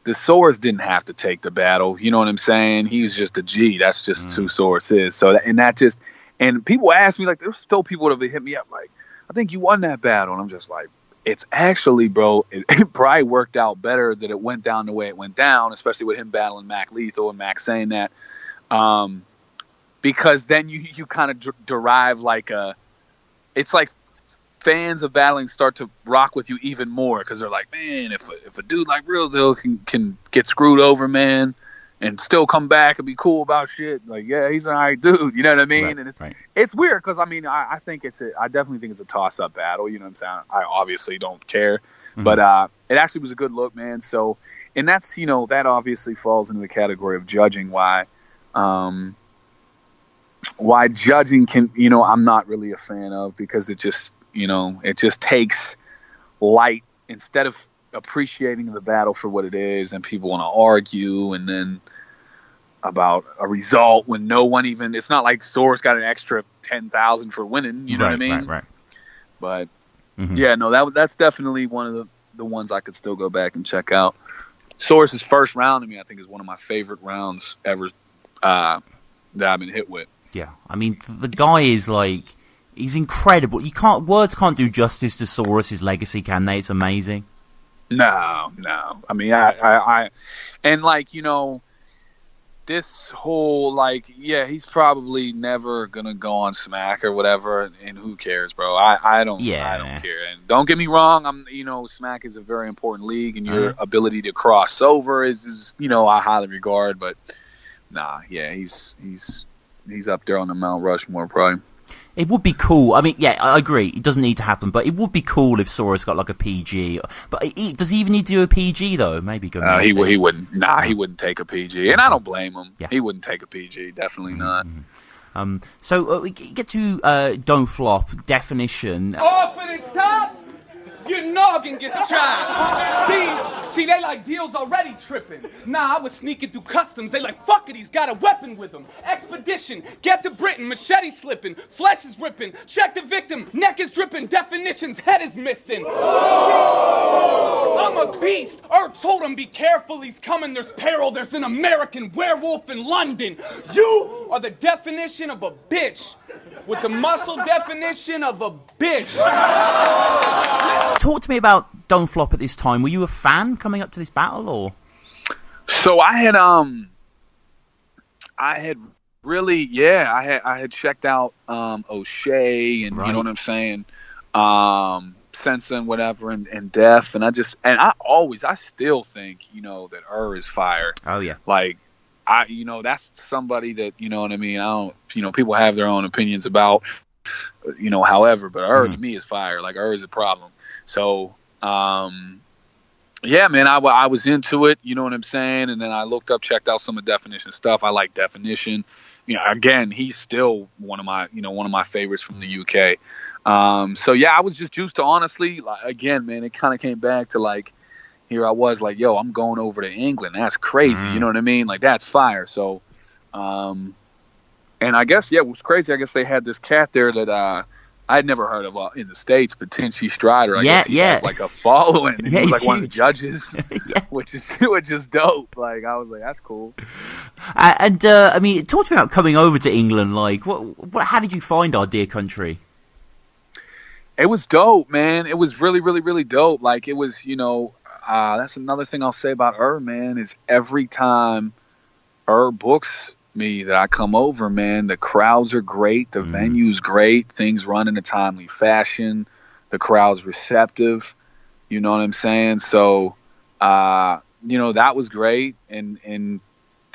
the Soros didn't have to take the battle. You know what I'm saying? He was just a G. That's just who Soros is. So, and people ask me, like, there's still people that have hit me up, like, I think you won that battle. And I'm just like, it's actually, bro, it probably worked out better that it went down the way it went down, especially with him battling Mac Lethal and Mac saying that. Because then you kind of derive like it's like fans of battling start to rock with you even more because they're like, man, if a dude like Real Deal can get screwed over, man, and still come back and be cool about shit, like, yeah, he's an alright dude, you know what I mean? Right, and it's weird because I mean, I think I definitely think it's a toss up battle, you know what I'm saying? I obviously don't care, but it actually was a good look, man. So, and that's, that obviously falls into the category of judging why why judging can, I'm not really a fan of, because it just takes light instead of appreciating the battle for what it is, and people want to argue and then about a result when no one even, it's not like Soros got an extra 10,000 for winning, you know what I mean? Right. But yeah, no, that's definitely one of the ones I could still go back and check out. Soros' first round to me, I think, is one of my favorite rounds ever that I've been hit with. Yeah, I mean, the guy is like, he's incredible. Words can't do justice to Soros' legacy, can they? It's amazing. No. I mean, I and like, this whole, like, yeah, he's probably never gonna go on Smack or whatever, and who cares, bro? I don't care. And don't get me wrong, Smack is a very important league, and your ability to cross over is I highly regard, but nah, yeah, he's up there on the Mount Rushmore, probably. It would be cool. I mean, yeah, I agree. It doesn't need to happen, but it would be cool if Soros got like a PG. But does he even need to do a PG though? Maybe go. He wouldn't. Nah, he wouldn't take a PG, and I don't blame him. Yeah. He wouldn't take a PG. Definitely not. So we get to Don't Flop definition. Off at the top, your noggin gets tried. See, they like deals already tripping. Nah, I was sneaking through customs. They like, fuck it, he's got a weapon with him. Expedition, get to Britain, machete slipping, flesh is ripping, check the victim, neck is dripping, definitions, head is missing. I'm a beast. Told him be careful, he's coming, there's peril, there's an American werewolf in London. You are the definition of a bitch. With the muscle definition of a bitch. Talk to me about Don't Flop at this time. Were you a fan coming up to this battle, or? So I had really, I had checked out O'Shea and you know what I'm saying, Sensa and whatever, and Def, and I still think that is fire. Oh yeah, like. That's somebody that, you know what I mean? I don't, people have their own opinions about, however, but to me is fire. Like, is a problem. So, yeah, man, I was into it, you know what I'm saying? And then I looked up, checked out some of Definition stuff. I like Definition. Again, he's still one of my favorites from the UK. So yeah, I was just juiced to, honestly, like, again, man, it kind of came back to like, here I was like, yo, I'm going over to England. That's crazy. You know what I mean? Like, that's fire. So, and I guess, yeah, it was crazy. I guess they had this cat there that I had never heard of in the States, Potenchi Strider. I guess he has like a following. And he was like one of the judges, which is dope. Like, I was like, that's cool. And I mean, talk to me about coming over to England. Like, how did you find our dear country? It was dope, man. It was really, really, really dope. Like, it was, that's another thing I'll say about man, is every time books me that I come over, man, the crowds are great, the venue's great, things run in a timely fashion, the crowd's receptive, you know what I'm saying? So, that was great, and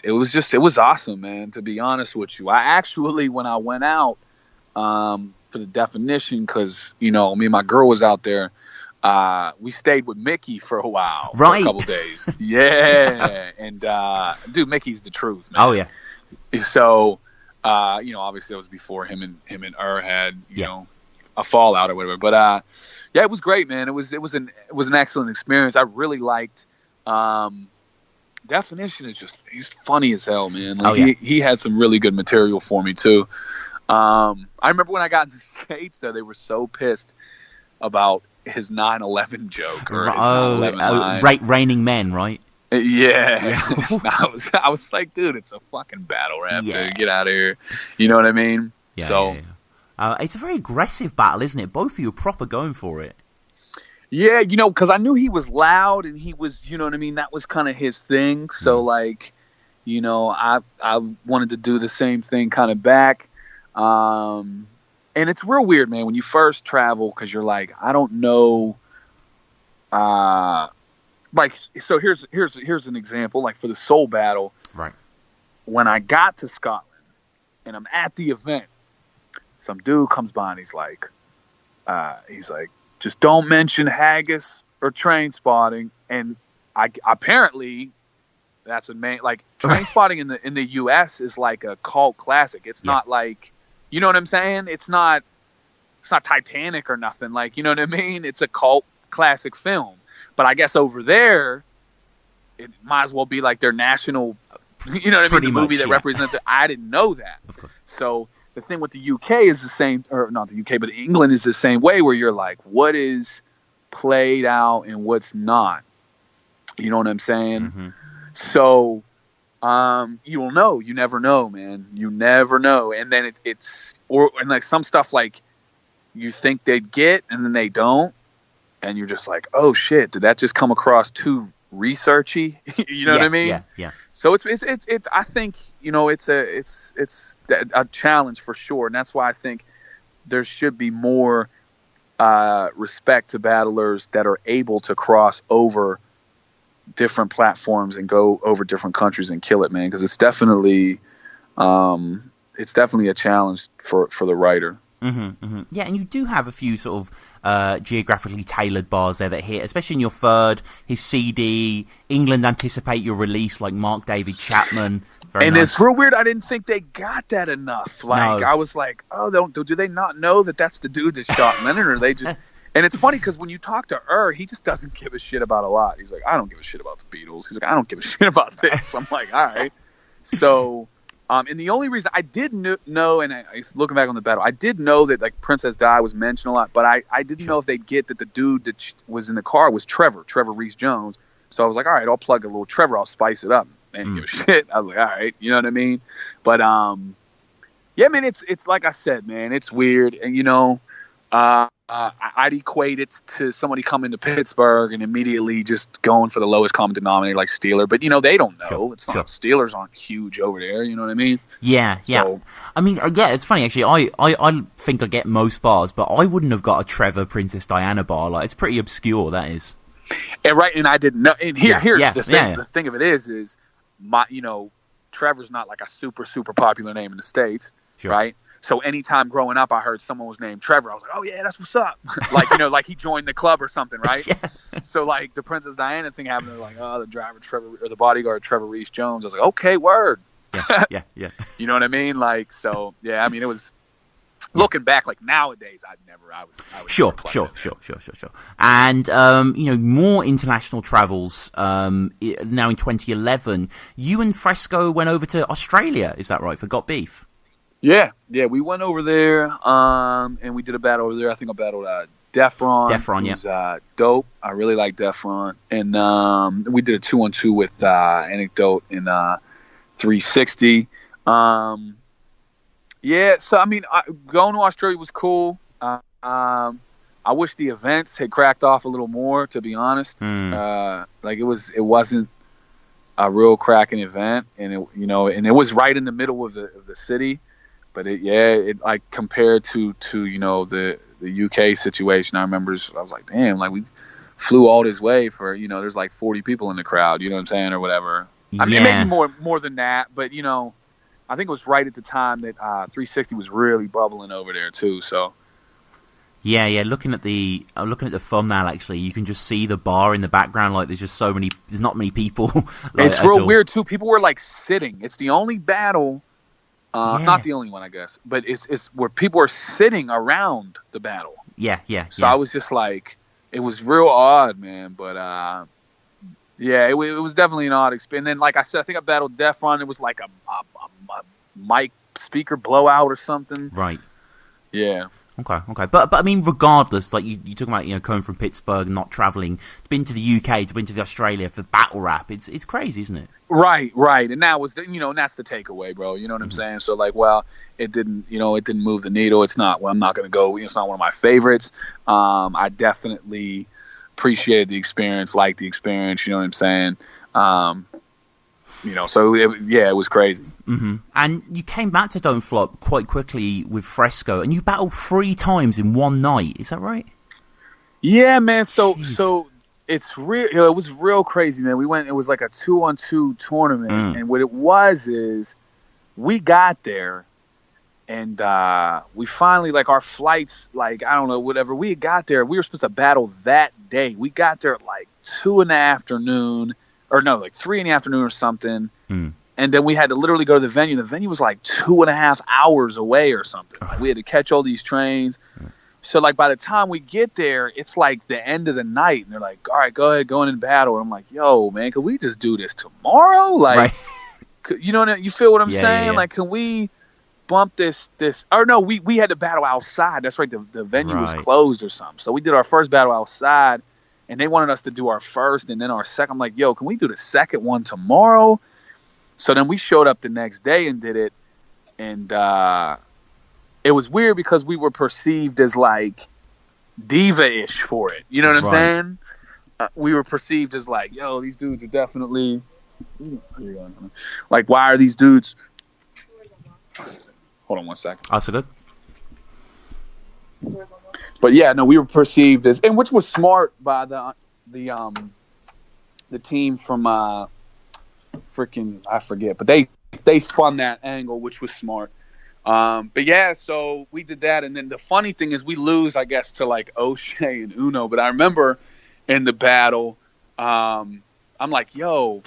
it was awesome, man, to be honest with you. I actually, when I went out for the Definition, because, me and my girl was out there, we stayed with Mickey for a while, for a couple days. Yeah. And, dude, Mickey's the truth, man. Oh, yeah. So, obviously it was before him and had, you know, a fallout or whatever. But, yeah, it was great, man. It was an excellent experience. I really liked, Definition is he's funny as hell, man. Like, he had some really good material for me too. I remember when I got in the States, though, they were so pissed about his 9/11 joke, or his 9/11 line. Raining Men, right? Yeah. I was like, dude, it's a fucking battle rap, dude. Get out of here. You know what I mean? Yeah. So, it's a very aggressive battle, isn't it? Both of you are proper going for it. Yeah, because I knew he was loud, and he was, you know what I mean? That was kind of his thing. So, like, I wanted to do the same thing kind of back. And it's real weird, man, when you first travel, because you're like, I don't know. So here's an example. Like, for the Soul Battle, right? When I got to Scotland and I'm at the event, some dude comes by and he's like, just don't mention haggis or train spotting. And apparently that's a main, like, train spotting in the US is like a cult classic. It's not like You know what I'm saying? It's not Titanic or nothing. Like, you know what I mean? It's a cult classic film. But I guess over there, it might as well be like their national, you know what I mean? The movie that represents it. I didn't know that. Of course. So the thing with the UK is the same, or not the UK, but England is the same way, where you're like, what is played out and what's not? You know what I'm saying? Mm-hmm. So you don't know. You never know, man. You never know. And then and like some stuff like you think they'd get and then they don't. And you're just like, oh shit, did that just come across too researchy? You know what I mean? Yeah. So it's I think, you know, it's a challenge for sure. And that's why I think there should be more respect to battlers that are able to cross over different platforms and go over different countries and kill it, man. Because it's definitely a challenge for the writer. Mm-hmm, mm-hmm. Yeah, and you do have a few sort of geographically tailored bars there that hit, especially in your third, his CD, England anticipate your release, like Mark David Chapman. Very and nice. It's real weird. I didn't think they got that enough. Like, No. I was like, oh, do they not know that that's the dude that shot Leonard? Or they just... And it's funny because when you talk to Eurgh, he just doesn't give a shit about a lot. He's like, I don't give a shit about the Beatles. He's like, I don't give a shit about this. I'm like, all right. So... and the only reason I did know, and looking back on the battle, I did know that like Princess Di was mentioned a lot, but I didn't know if they'd get that the dude that was in the car was Trevor Reese Jones. So I was like, all right, I'll plug a little Trevor, I'll spice it up. I didn't give a shit. I was like, all right, you know what I mean? But yeah, man, it's like I said, man, it's weird, and you know, I'd equate it to somebody coming to Pittsburgh and immediately just going for the lowest common denominator like Steeler. But, you know, they don't know. Sure, it's not Steelers aren't huge over there. You know what I mean? Yeah. So, I mean, yeah, it's funny, actually. I think I get most bars, but I wouldn't have got a Trevor Princess Diana bar. Like, it's pretty obscure, that is. And right, and I didn't know. And here's the thing. Yeah. The thing of it is my, you know, Trevor's not like a super, super popular name in the States, Sure. right? So anytime growing up I heard someone was named Trevor, I was like, oh yeah, that's what's up. Like, you know, like he joined the club or something, right? Yeah. So like the Princess Diana thing happened, they're like, oh, the driver Trevor, or the bodyguard Trevor Reese Jones. I was like, okay, word. Yeah. You know what I mean? Like, so yeah, I mean, it was looking back, like nowadays, I would Sure. never play that. And, you know, more international travels, now in 2011, you and Fresco went over to Australia, is that right, for Got Beef? Yeah, we went over there, and we did a battle over there. I think I battled Defron. Yeah. Dope. I really like Defron. And we did a 2-on-2 with Anecdote in 360. Yeah, so, I mean, going to Australia was cool. I wish the events had cracked off a little more, to be honest. Like, it wasn't a real cracking event, and it was right in the middle of the city. But it like compared to you know the UK situation, I remember I was like, damn, like we flew all this way for, you know, there's like 40 people in the crowd, you know what I'm saying, or whatever. I mean, maybe more than that, but you know, I think it was right at the time that 360 was really bubbling over there too. So yeah. Looking at the thumbnail, actually, you can just see the bar in the background. Like there's not many people. Like, it's real weird too. People were like sitting. It's the only battle. Not the only one, I guess, but it's where people are sitting around the battle. Yeah. So I was just like, it was real odd, man. But yeah, it was definitely an odd experience. And then, like I said, I think I battled Defron. It was like a mic speaker blowout or something. Right. Yeah. Okay. But I mean, regardless, like you talking about, you know, coming from Pittsburgh and not traveling, been to the UK, been to the Australia for battle rap. It's crazy, isn't it? Right. And that was, you know, and that's the takeaway, bro. You know what I'm saying? So like, well, it didn't move the needle. It's not. Well, I'm not going to go. It's not one of my favorites. I definitely appreciated the experience, liked the experience. You know what I'm saying? You know, so it was crazy. Mm-hmm. And you came back to Don't Flop quite quickly with Fresco, and you battled 3 times in one night. Is that right? Yeah, man. So it's real. You know, it was real crazy, man. We went. It was like a 2-on-2 tournament, and what it was is we got there, and we finally, like, our flights, like, I don't know, whatever. We got there. We were supposed to battle that day. We got there at like 2 in the afternoon. Or no, like 3 in the afternoon or something. And then we had to literally go to the venue. The venue was like 2.5 hours away or something. Like, we had to catch all these trains. So, like, by the time we get there, it's like the end of the night. And they're like, all right, go ahead, go in and battle. And I'm like, yo, man, can we just do this tomorrow? Like, you know, you feel what I'm saying? Yeah. Like, can we bump this? Or no, we had to battle outside. That's right. The venue was closed or something. So we did our first battle outside, and they wanted us to do our first and then our second. I'm like, yo, can we do the second one tomorrow? So then we showed up the next day and did it. And it was weird because we were perceived as like diva-ish for it. You know what I'm saying? We were perceived as like, yo, these dudes are definitely like, why are these dudes? Hold on one second. That's good. But yeah, no, we were perceived as, and which was smart by the team from freaking, I forget, but they spun that angle, which was smart. But yeah, so we did that, and then the funny thing is we lose, I guess, to like O'Shea and Uno. But I remember in the battle, I'm like, yo,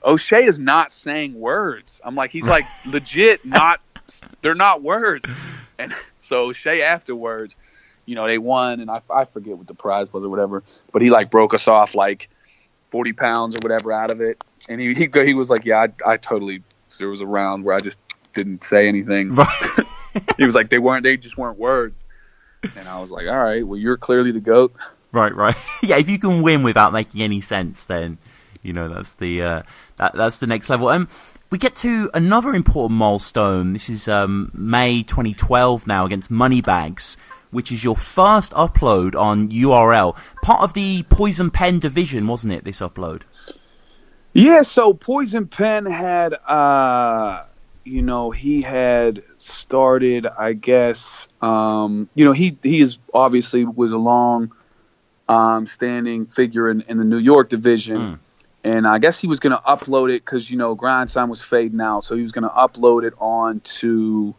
O'Shea is not saying words. I'm like, he's like legit not. They're not words. And so O'Shea afterwards, you know, they won, and I forget what the prize was or whatever, but he like broke us off like 40 pounds or whatever out of it, and he was like, yeah, I totally. There was a round where I just didn't say anything. He was like, they just weren't words, and I was like, all right, well, you're clearly the GOAT. Right. Yeah, if you can win without making any sense, then you know that's the that's the next level. We get to another important milestone. This is May 2012 now against Moneybags, which is your first upload on URL. Part of the Poison Pen division, wasn't it, this upload? Yeah, so Poison Pen had, you know, he had started, I guess, you know, he is obviously was a long standing figure in the New York division. And I guess he was going to upload it because, you know, Grind Sign was fading out. So he was going to upload it onto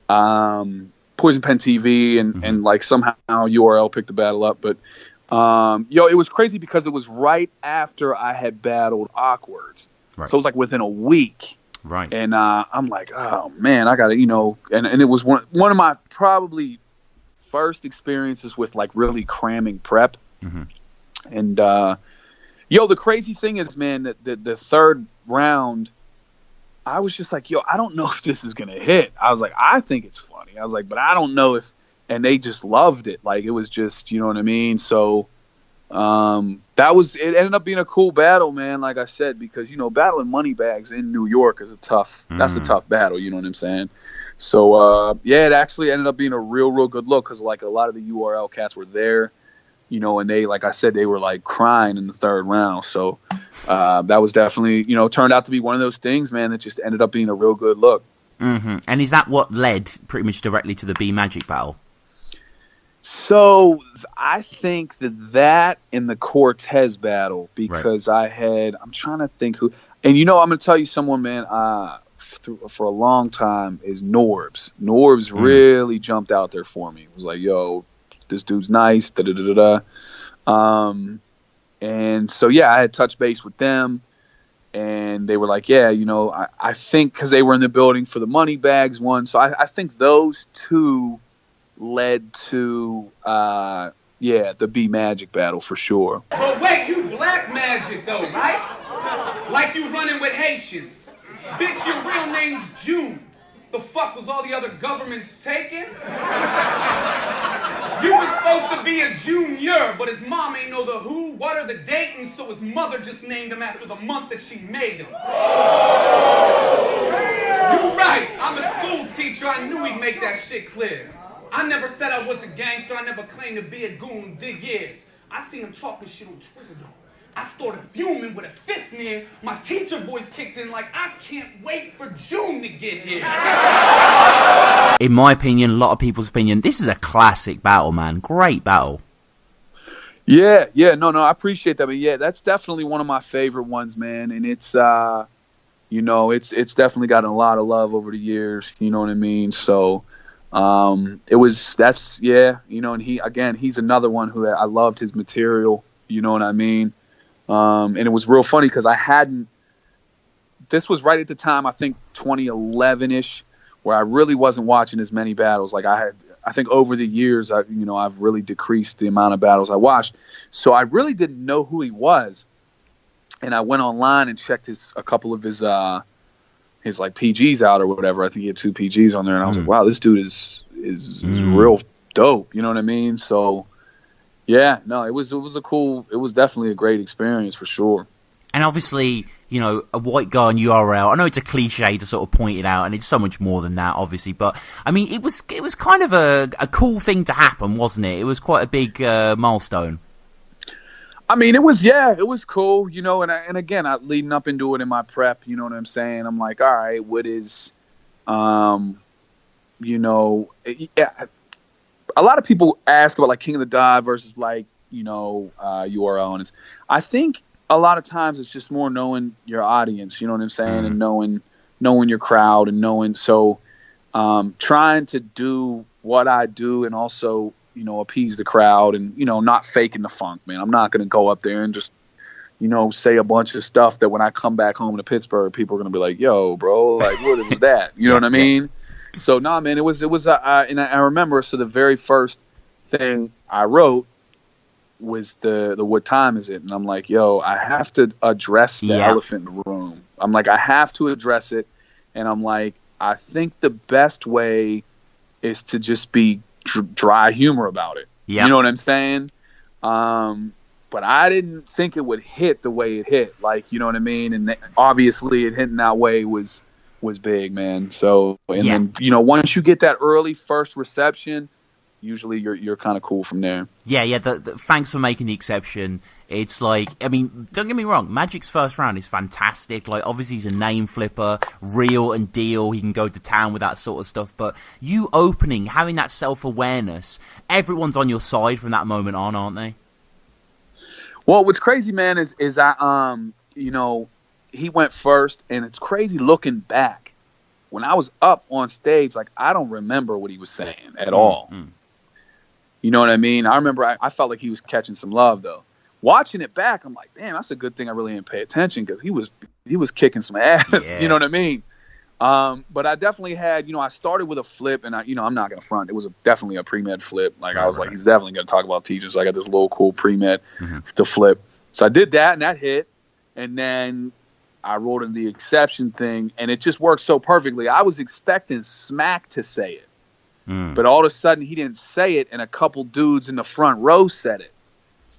Poison Pen TV and like somehow URL picked the battle up. But, it was crazy because it was right after I had battled Awkwards. Right. So it was like within a week. Right. And I'm like, oh, man, I got to, you know, and it was one of my probably first experiences with like really cramming prep. And, the crazy thing is, man, that the third round, I was just like, I don't know if this is going to hit. I was like, I think it's funny. I was like, but I don't know if, and they just loved it. Like, it was just, you know what I mean? So, it ended up being a cool battle, man, like I said, because, you know, battling Moneybags in New York is that's a tough battle, you know what I'm saying? So, it actually ended up being a real good look because, like, a lot of the URL cats were there. You know, and they, like I said, they were like crying in the third round. So that was definitely, you know, turned out to be one of those things, man, that just ended up being a real good look. And is that what led pretty much directly to the B Magic battle? So I think that in the Cortez battle, because I'm trying to think who, and you know, I'm going to tell you someone, man, for a long time is Norbs. Norbs really jumped out there for me. It was like, yo, this dude's nice, and so I had touched base with them, and they were like, yeah, you know, I think because they were in the building for the Moneybags one, so I think those two led to the B Magic battle for sure. But wait, you Black Magic though, right? Like you running with Haitians. Bitch, your real name's June. The fuck was all the other governments taking? You were supposed to be a junior, but his mom ain't know the who, what, or the date, and so his mother just named him after the month that she made him. You right, I'm a school teacher, I knew he'd make that shit clear. I never said I was a gangster, I never claimed to be a goon, dig years. I seen him talking shit on Twitter though. I started fuming with a fifth near. My teacher voice kicked in like, I can't wait for June to get here. In my opinion, a lot of people's opinion, this is a classic battle, man. Great battle. Yeah, no, I appreciate that. But yeah, that's definitely one of my favorite ones, man. And it's, you know, it's definitely gotten a lot of love over the years. You know what I mean? So, you know, and he's another one who I loved his material. You know what I mean? And it was real funny because I hadn't this was right at the time, I think 2011-ish, where I really wasn't watching as many battles. Like I think over the years, I've really decreased the amount of battles I watched. So I really didn't know who he was. And I went online and checked a couple of his like PGs out or whatever. I think he had 2 PGs on there, and I was like, wow, this dude is real dope. You know what I mean? So yeah, no, it was definitely a great experience for sure. And obviously, a white guy on URL. I know it's a cliche to sort of point it out, and it's so much more than that, obviously. But I mean, it was kind of a cool thing to happen, wasn't it? It was quite a big milestone. I mean, it was cool, and again, leading up into it in my prep, you know what I'm saying? I'm like, all right, what is, a lot of people ask about like King of the Dot versus like, URL, and I think a lot of times it's just more knowing your audience, you know what I'm saying, and knowing your crowd and so trying to do what I do and also appease the crowd and not faking the funk, man. I'm not gonna go up there and just say a bunch of stuff that when I come back home to Pittsburgh, people are gonna be like, "Yo, bro, like what was that?" You know what I mean? So nah, man, it was. And I remember. So the very first thing I wrote was the what time is it? And I'm like, yo, I have to address the elephant in the room. I'm like, I have to address it. And I'm like, I think the best way is to just be dry humor about it. You know what I'm saying? But I didn't think it would hit the way it hit. Like, you know what I mean? And obviously it hitting that way was big, man. So, and then, once you get that early first reception, usually you're kind of cool from there. Yeah. Thanks for making the exception. It's like, I mean, don't get me wrong, Magic's first round is fantastic. Like, obviously he's a name flipper, real and deal. He can go to town with that sort of stuff. But you opening, having that self-awareness, everyone's on your side from that moment on, aren't they? Well, what's crazy, man, is I he went first, and it's crazy looking back. When I was up on stage, like, I don't remember what he was saying at all. Mm-hmm. You know what I mean? I remember I felt like he was catching some love, though. Watching it back, I'm like, damn, that's a good thing I really didn't pay attention because he was kicking some ass. Yeah. You know what I mean? But I definitely had, I started with a flip, and I'm not gonna front. It was definitely a pre-med flip. Like I was like, he's definitely gonna talk about teachers. So I got this little cool pre-med to flip. So I did that, and that hit. And then I rolled in the exception thing, and it just worked so perfectly. I was expecting Smack to say it. But all of a sudden, he didn't say it, and a couple dudes in the front row said it.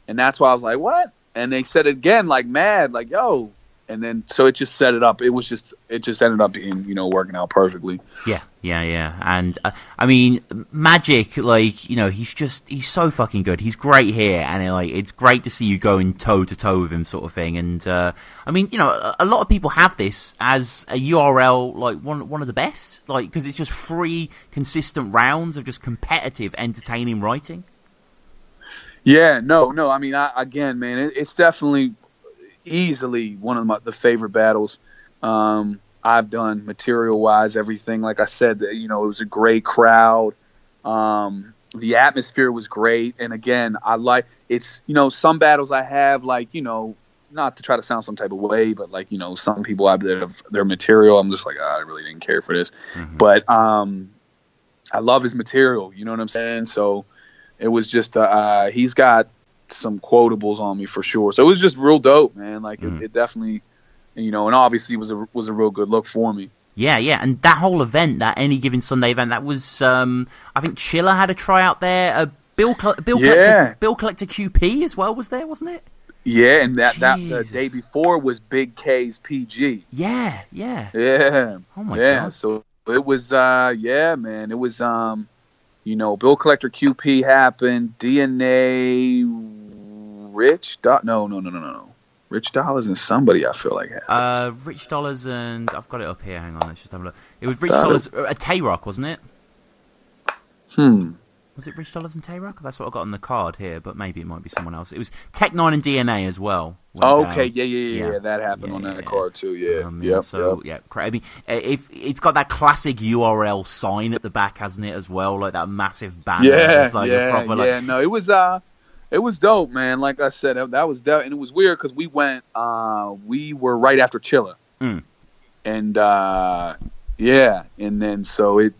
And that's why I was like, what? And they said it again, like mad, like, yo. And then, so it just set it up. It just ended up being, working out perfectly. Yeah. And, I mean, Magic, like, he's so fucking good. He's great here. And, it's great to see you going toe-to-toe with him sort of thing. And, I mean, a lot of people have this as a URL, like, one of the best. Like, because it's just 3 consistent rounds of just competitive, entertaining writing. Yeah, no. I mean, again, man, it's definitely easily one of the favorite battles I've done material-wise, everything. Like I said, it was a great crowd. The atmosphere was great. And again, I like it's, some battles I have, like, not to try to sound some type of way, but like, some people have their material. I'm just like, I really didn't care for this. Mm-hmm. But I love his material. You know what I'm saying? So it was just he's got some quotables on me for sure. So it was just real dope, man. Like it definitely, and obviously was a real good look for me. Yeah. And that whole event, that Any Given Sunday event, that was, I think Chiller had a tryout there. Bill Collector QP as well was there, wasn't it? Yeah, and that the day before was Big K's PG. Yeah. Oh my God. So it was, man. It was, Bill Collector QP happened. DNA Rich no. Rich Dollars and somebody, I feel like happened. Rich Dollars and I've got it up here. Hang on, let's just have a look. It was Rich Dollars, Tay-Rock, wasn't it? Was it Rich Dollars and Tay-Rock? That's what I got on the card here, but maybe it might be someone else. It was Tech 9 and DNA as well. Okay, yeah. That happened on that card too. Yeah. I mean, it's got that classic URL sign at the back, hasn't it, as well? Like that massive banner. No, it was dope, man. Like I said, that was dope, and it was weird because we were right after Chiller. And yeah, and then so it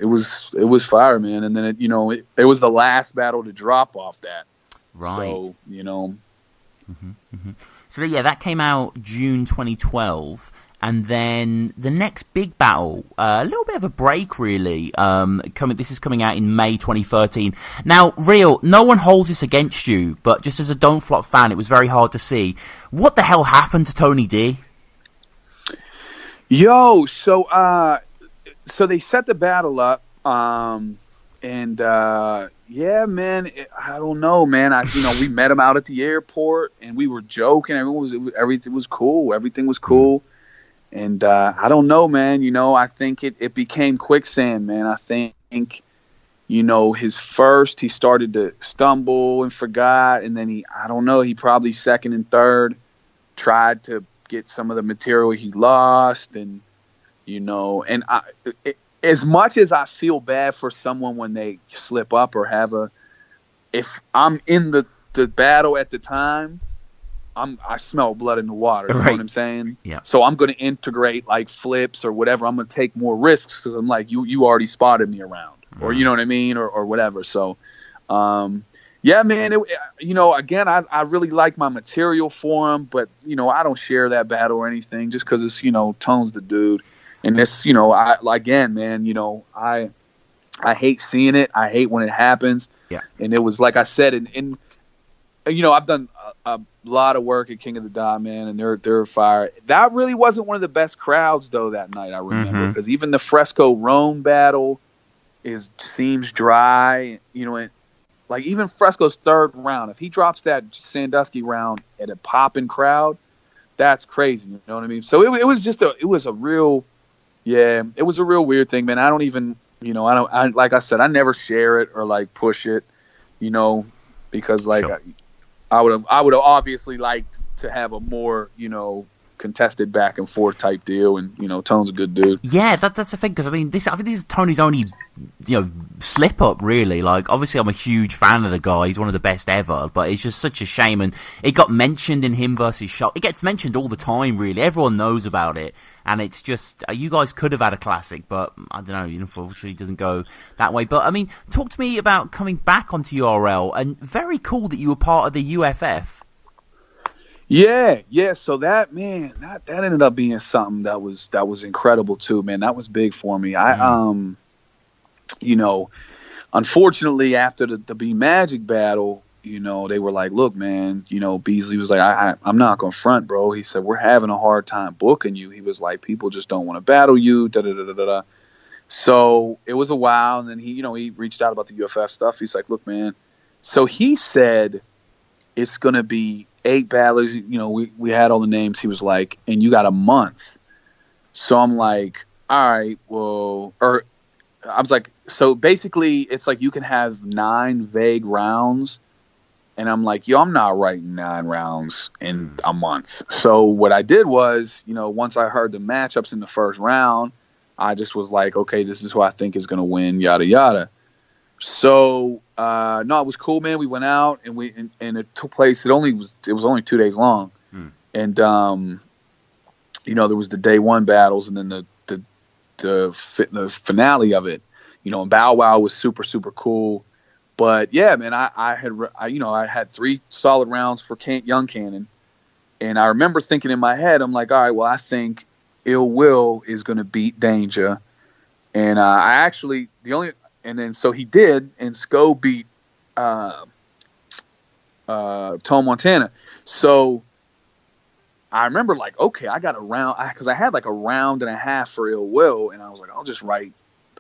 was fire, man. And then it was the last battle to drop off that. Right. So So yeah, that came out June 2012. And then the next big battle, a little bit of a break, really. This is coming out in May 2013. Now, Real, no one holds this against you, but just as a Don't Flop fan, it was very hard to see. What the hell happened to Tony D? Yo, so they set the battle up, and yeah, man, I don't know, man. We met him out at the airport, and we were joking. Everything was cool. Everything was cool. And I don't know, man. I think it became quicksand, man. I think, his first, he started to stumble and forgot. And then he probably second and third tried to get some of the material he lost. And, as much as I feel bad for someone when they slip up or if I'm in the battle at the time, I smell blood in the water. You know what I'm saying? Yeah. So I'm going to integrate like flips or whatever. I'm going to take more risks. So I'm like, you already spotted me around, or you know what I mean, or whatever. So, yeah, man. Again, I really like my material for him, but I don't share that battle or anything just because it's Tone's the dude, and it's again, man. I hate seeing it. I hate when it happens. Yeah. And it was like I said, and I've done a lot of work at King of the Dot, man, and they're fire. That really wasn't one of the best crowds though that night. I remember because even the Fresco Rome battle seems dry. Like even Fresco's third round, if he drops that Sandusky round at a popping crowd, that's crazy. You know what I mean? So it was a real weird thing, man. I don't even like I said, I never share it or like push it, because like. Sure. I would have obviously liked to have a more, contested back and forth type deal, and Tone's a good dude. Yeah, that's the thing, because I think this is Tony's only slip up, really. Like, obviously I'm a huge fan of the guy, he's one of the best ever, but it's just such a shame. And it got mentioned in him versus Shock. It gets mentioned all the time, really. Everyone knows about it, and it's just you guys could have had a classic, but I don't know, unfortunately it doesn't go that way. But I mean, talk to me about coming back onto URL, and very cool that you were part of the UFF. Yeah. So that ended up being something that was incredible too, man. That was big for me. Unfortunately after the B Magic battle, they were like, look, man, Beasley was like, I'm not gonna front, bro. He said, we're having a hard time booking you. He was like, people just don't want to battle you. So it was a while, and then he reached out about the UFF stuff. He's like, look, man. So he said it's gonna be 8 battlers, we had all the names. He was like, and you got a month. So I'm like, all right, well, or I was like, so basically it's like you can have 9 vague rounds. And I'm like, I'm not writing 9 rounds in a month. So what I did was, once I heard the matchups in the first round, I just was like, okay, this is who I think is going to win, yada, yada. So, no, it was cool, man. We went out and it took place. It was only 2 days long. And, there was the day 1 battles and then the finale of it, and Bow Wow was super, super cool. But yeah, man, I had 3 solid rounds for Young Cannon. And I remember thinking in my head, I'm like, all right, well, I think Ill Will is going to beat Danger. And so he did, and Sko beat Tone Montana. So I remember like, okay, I got a round, because I had like a round and a half for Ill Will, and I was like, I'll just write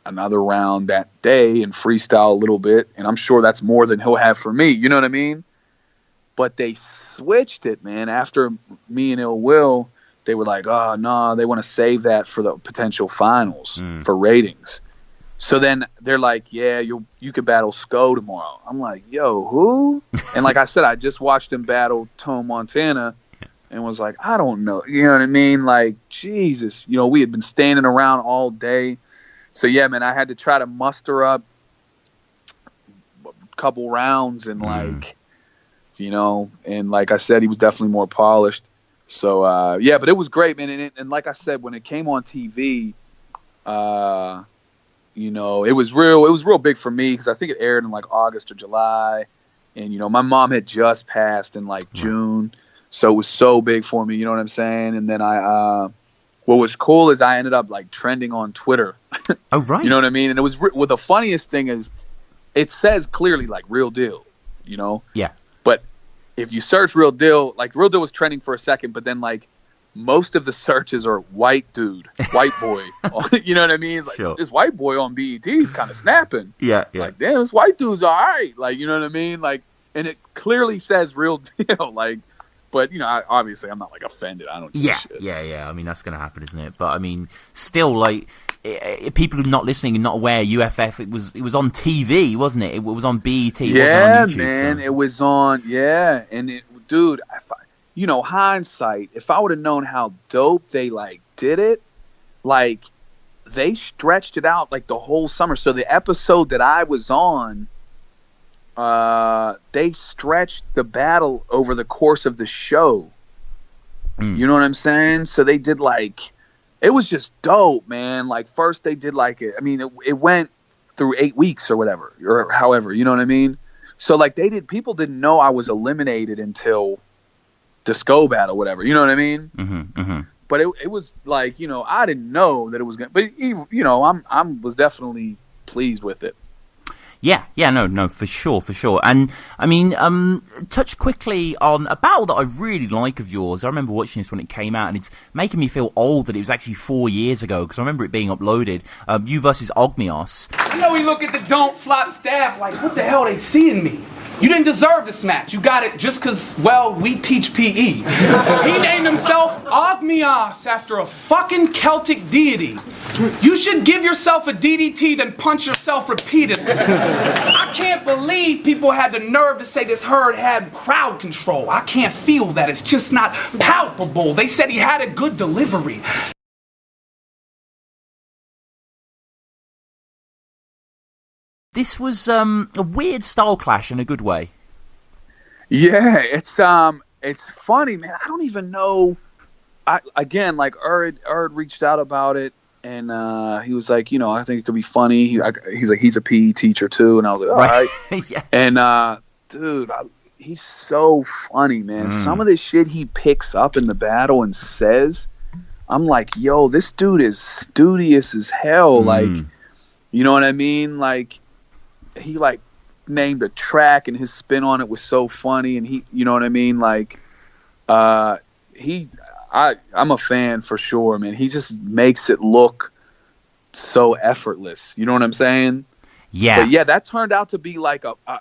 another round that day and freestyle a little bit, and I'm sure that's more than he'll have for me, you know what I mean? But they switched it, man. After me and Ill Will, they were like, oh, no, they want to save that for the potential finals for ratings. So then they're like, yeah, you can battle Sko tomorrow. I'm like, yo, who? And like I said, I just watched him battle Tone Montana and was like, I don't know. You know what I mean? Like, Jesus. We had been standing around all day. So, yeah, man, I had to try to muster up a couple rounds and, like, and like I said, he was definitely more polished. So yeah, but it was great, man. And like I said, when it came on TV, you know, it was real big for me because I think it aired in like August or July, and you know, my mom had just passed in like June, so it was so big for me. You know what I'm saying? And then what was cool is I ended up like trending on Twitter. Oh, right. You know what I mean? And it was the funniest thing is it says clearly like real deal, you know? Yeah. But if you search real deal, like real deal was trending for a second, but then like most of the searches are white dude, white boy. You know what I mean? It's like this white boy on BET is kind of snapping. Yeah. Like, damn, this white dude's all right. Like, you know what I mean? Like, and it clearly says real deal. Like, but, you know, obviously I'm not, like, offended. I don't give a shit. Yeah. I mean, that's going to happen, isn't it? But, I mean, still, like, people who are not listening and not aware, UFF, it was on TV, wasn't it? It was on BET. It wasn't on YouTube, man. so. It was on, And, dude, you know, hindsight, if I would have known how dope they, like, did it, like, they stretched it out, like, the whole summer. So the episode that I was on, they stretched the battle over the course of the show. You know what I'm saying? So they did like, it was just dope, man. Like first they did like it. I mean, it went through 8 weeks or whatever, or however, you know what I mean? So like people didn't know I was eliminated until the SCO battle, whatever. You know what I mean? But it was like, you know, I didn't know that it was going to, but you know, I was definitely pleased with it. Yeah, no, for sure. And, I mean, touch quickly on a battle that I really like of yours. I remember watching this when it came out, and it's making me feel old that it was actually 4 years ago, because I remember it being uploaded. You versus Ogmios. You know, we look at the don't flop staff like, what the hell are they seeing me? You didn't deserve this match. You got it just because, well, we teach PE. He named himself Ogmios after a fucking Celtic deity. You should give yourself a DDT, then punch yourself repeatedly. I can't believe people had the nerve to say this herd had crowd control. I can't feel that. It's just not palpable. They said he had a good delivery. This was a weird style clash in a good way. Yeah, it's funny, man. I don't even know. Again, like Eurgh reached out about it, and he was like, you know, I think it could be funny. He's like, he's a PE teacher too, and I was like, all right. Yeah. And dude, he's so funny, man. Some of the shit he picks up in the battle and says, I'm like, yo, this dude is studious as hell. Like, you know what I mean? Like, he like named a track and his spin on it was so funny, and he, you know what I mean? Like, I'm a fan for sure, man. He just makes it look so effortless. You know what I'm saying? Yeah. But yeah, that turned out to be like I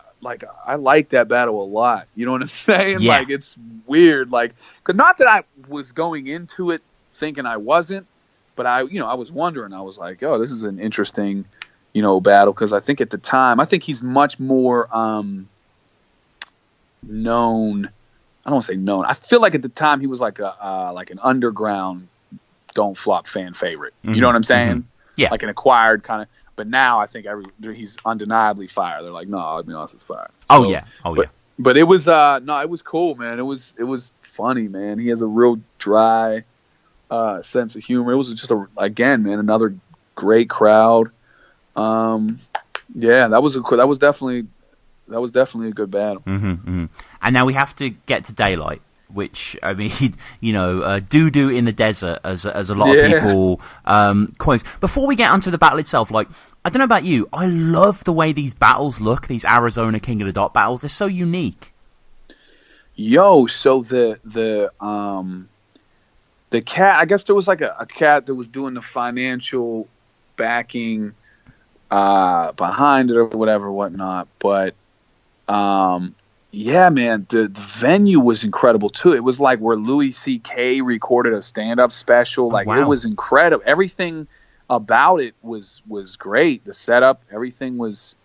like that battle a lot. You know what I'm saying? Yeah. Like, it's weird. Like, 'cause not that I was going into it thinking I wasn't, but I was wondering. I was like, oh, this is an interesting, you know, battle, because I think at the time, I think he's much more known. I don't want to say known. I feel like at the time he was like an underground don't flop fan favorite. You know what I'm saying? Yeah. Like an acquired kind of. But now I think he's undeniably fire. They're like, no, Ogmios is fire. Oh yeah. But it was it was cool, man. It was funny, man. He has a real dry sense of humor. It was just again, man, another great crowd. Yeah, that was definitely a good battle. And now we have to get to Daylight, which, I mean, you know, doo-doo in the desert, as a lot of people coins. Before we get onto the battle itself, like, I don't know about you, I love the way these battles look, these Arizona King of the Dot battles. They're so unique. Yo, so the cat, I guess there was like a cat that was doing the financial backing behind it or whatnot, but yeah, man, the venue was incredible too. It was like where Louis C.K. recorded a stand-up special. Like, wow. It was incredible. Everything about it was great. The setup, everything was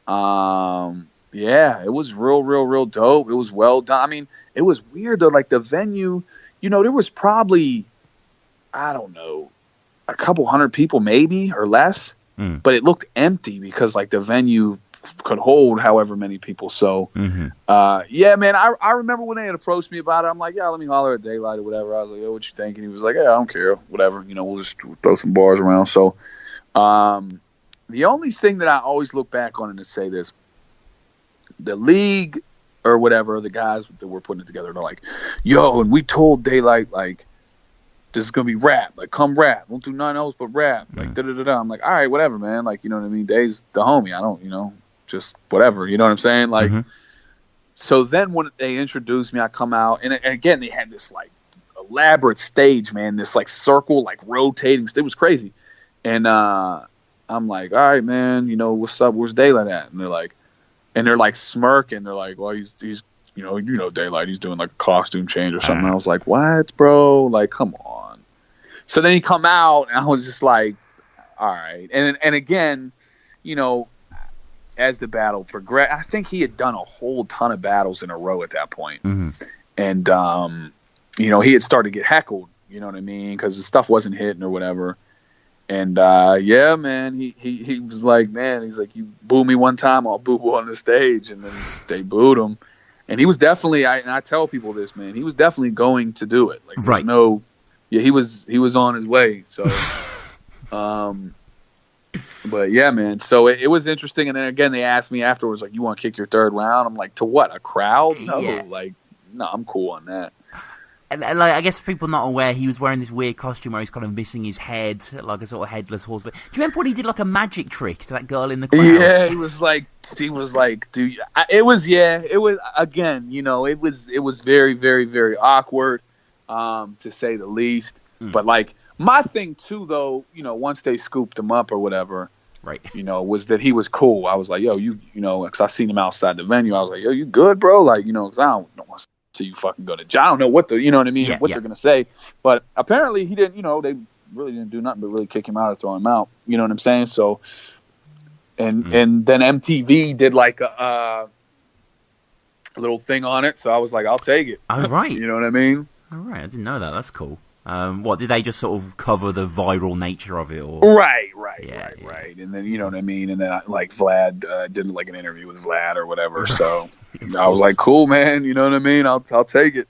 yeah, it was real dope. It was well done. I mean, it was weird though, like the venue, you know, there was probably, I don't know, a couple hundred people maybe or less. But it looked empty because like the venue could hold however many people. So, yeah, man, I remember when they had approached me about it. I'm like, yeah, let me holler at Daylight or whatever. I was like, oh, what you think? And he was like, yeah, I don't care, whatever. We'll just throw some bars around. So, the only thing that I always look back on and to say this, the league or whatever, the guys that were putting it together, they're like, yo, and we told Daylight, like, this is going to be rap. Like, come rap. Won't do nothing else but rap. Like, da-da-da-da. I'm like, all right, whatever, man. Like, you know what I mean? Day's the homie. I don't, just whatever. You know what I'm saying? Like, so then when they introduced me, I come out. And again, they had this, like, elaborate stage, man. This, like, circle, like, rotating. It was crazy. And I'm like, all right, man, what's up? Where's Daylight at? And they're like smirking. They're like, well, he's Daylight. He's doing like a costume change or something. I was like, what, bro? Like, come on. So then he come out, and I was just like, all right. And again, as the battle progressed, I think he had done a whole ton of battles in a row at that point. And he had started to get heckled. You know what I mean? Because the stuff wasn't hitting or whatever. And yeah, man, he was like, man, he's like, you boo me one time, I'll boo on the stage. And then they booed him. And he was definitely, and I tell people this, man, he was definitely going to do it. Like, right. He was on his way. So, but yeah, man. So it was interesting. And then again, they asked me afterwards, like, you want to kick your third round? I'm like, to what? A crowd? No, no, I'm cool on that. And, like, I guess for people not aware, he was wearing this weird costume where he's kind of missing his head, like a sort of headless horse. Do you remember when he did like a magic trick to that girl in the crowd? Yeah, he was like, dude, it was again, it was very, very, very awkward, to say the least. But like my thing too, though, once they scooped him up or whatever, right? Was that he was cool. I was like, yo, because I seen him outside the venue. I was like, yo, you good, bro? Like, because I don't want to see you fucking go to jail. I don't know what they're gonna say, but apparently he didn't. They really didn't do nothing but really kick him out or throw him out. You know what I'm saying? So, and then MTV did like a little thing on it, so I was like, I'll take it. Oh right, you know what I mean? All right, I didn't know that. That's cool. What did they just sort of cover the viral nature of it? Or? Right. And then you know what I mean. And then like Vlad did like an interview with Vlad or whatever. So I was like, cool, man. You know what I mean? I'll take it.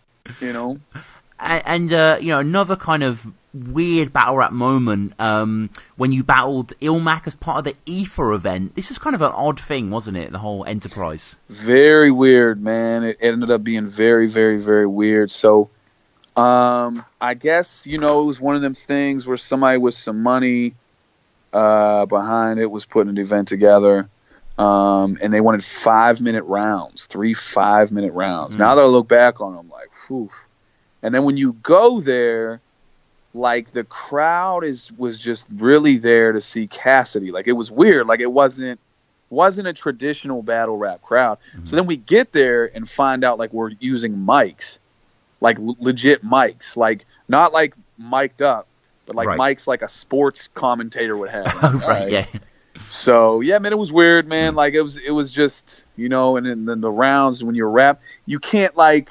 And another kind of weird battle rap moment when you battled Illmac as part of the Ether event. This was kind of an odd thing, wasn't it? The whole enterprise. Very weird, man. It ended up being very, very, very weird. So. I guess, it was one of them things where somebody with some money behind it was putting an event together, and they wanted 5-minute rounds, 3 5-minute rounds. Now they'll look back on them like, whew. And then when you go there, like the crowd was just really there to see Cassidy. Like it was weird. Like it wasn't a traditional battle rap crowd. So then we get there and find out like we're using mics. Like legit mics, like not like mic'd up, but like mics like a sports commentator would have. Right. Yeah. So yeah, man, it was weird, man. Like it was just, and then the rounds when you rap, you can't like.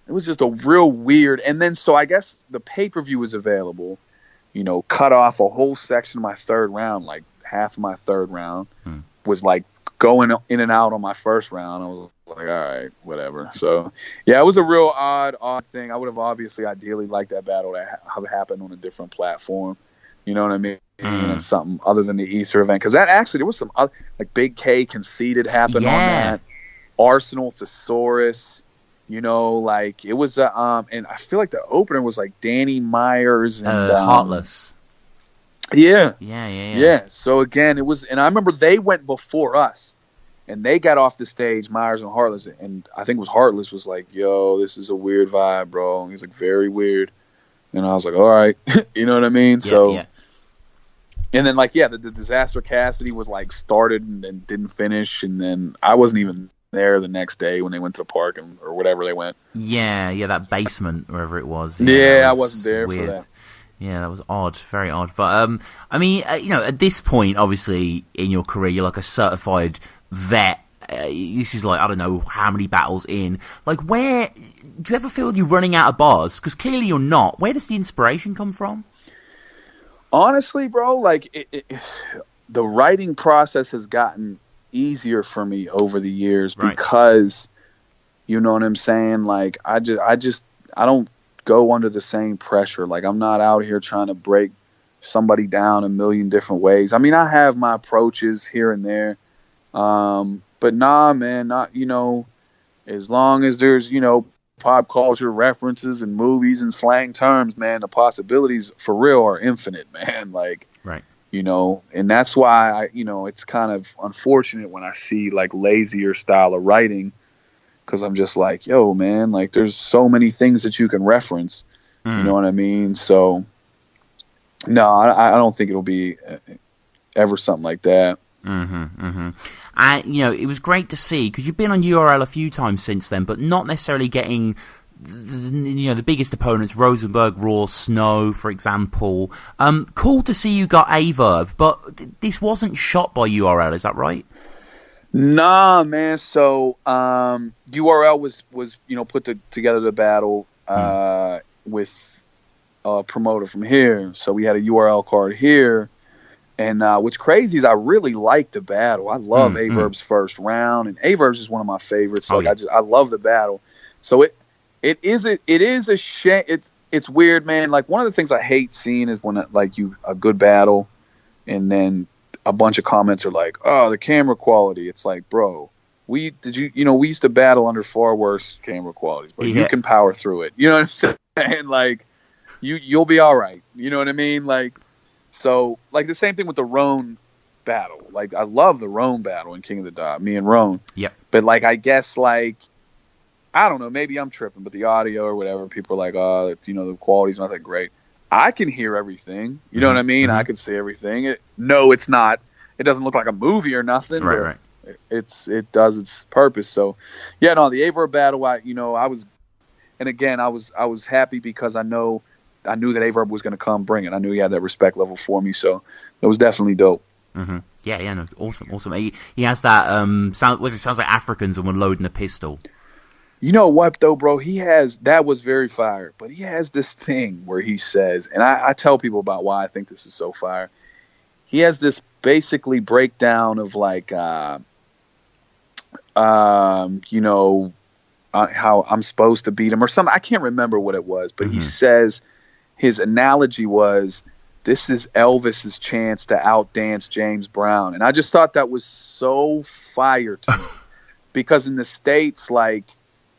It was just a real weird. And then so I guess the pay-per-view was available. Cut off a whole section of my third round, like half of my third round was like going in and out on my first round. I was like, all right, whatever. So, yeah, it was a real odd thing. I would have obviously ideally liked that battle to have happened on a different platform. You know what I mean? And something other than the Easter event. Because that actually, there was some, like Big K Conceited happened on that. Arsenal Thesaurus. Like it was, and I feel like the opener was like Danny Myers and Heartless. Yeah. So again, it was, and I remember they went before us. And they got off the stage, Myers and Heartless, and I think it was Heartless was like, yo, this is a weird vibe, bro. And he's like, very weird. And I was like, all right. You know what I mean? And then, like, the Disaster Cassidy was, like, started and then didn't finish. And then I wasn't even there the next day when they went to the park or whatever they went. Yeah, that basement, wherever it was. I wasn't there for that. Yeah, that was odd, very odd. But, I mean, at this point, obviously, in your career, you're like a certified vet. This is like, I don't know how many battles in. Like, where do you ever feel you're running out of bars? Because clearly you're not. Where does the inspiration come from? Honestly, bro, like the writing process has gotten easier for me over the years Right. because, you know what I'm saying? Like, I don't go under the same pressure. Like, I'm not out here trying to break somebody down a million different ways. I mean, I have my approaches here and there. But nah, man, not, you know, as long as there's, you know, pop culture references and movies and slang terms, man, the possibilities for real are infinite, man. Like, Right. you know, and that's why you know, it's kind of unfortunate when I see like lazier style of writing, because I'm just like, yo, man, like there's so many things that you can reference, you know what I mean? So, no, I don't think it'll be ever something like that. And, you know, it was great to see, because you've been on URL a few times since then, but not necessarily getting, you know, the biggest opponents, Rosenberg, Raw, Snow, for example. Cool to see you got a Verb, but this wasn't shot by URL, is that right? Nah, man. So URL was you know, put together the battle with a promoter from here. So we had a URL card here. And what's crazy is I really like the battle. I love A-Verb's first round, and A-Verb's is one of my favorites. Like, I love the battle. So it is a shame. It's weird, man. Like, one of the things I hate seeing is when like a good battle, and then a bunch of comments are like, "Oh, the camera quality." It's like, bro, we used to battle under far worse camera qualities, but you can power through it. You know what I'm saying? Like, you'll be all right. You know what I mean? Like. So, like, the same thing with the Roan battle. Like, I love the Roan battle in King of the Dot, me and Roan. Yeah. But, like, I guess, like, I don't know, maybe I'm tripping, but the audio or whatever, people are like, oh, you know, the quality's not that great. I can hear everything. You know what I mean? I can see everything. No, it's not. It doesn't look like a movie or nothing. Right. It does its purpose. So, yeah, no, the Averb battle, I was happy because I knew that A-Verb was going to come bring it. I knew he had that respect level for me, so it was definitely dope. Yeah, no, awesome. He has that, sounds like Africans and we're loading a pistol. You know what, though, bro? That was very fire, but he has this thing where he says, and I tell people about why I think this is so fire. He has this basically breakdown of, like, you know, how I'm supposed to beat him or something. I can't remember what it was, but he says, his analogy was, this is Elvis's chance to outdance James Brown. And I just thought that was so fire to me. Because in the States, like,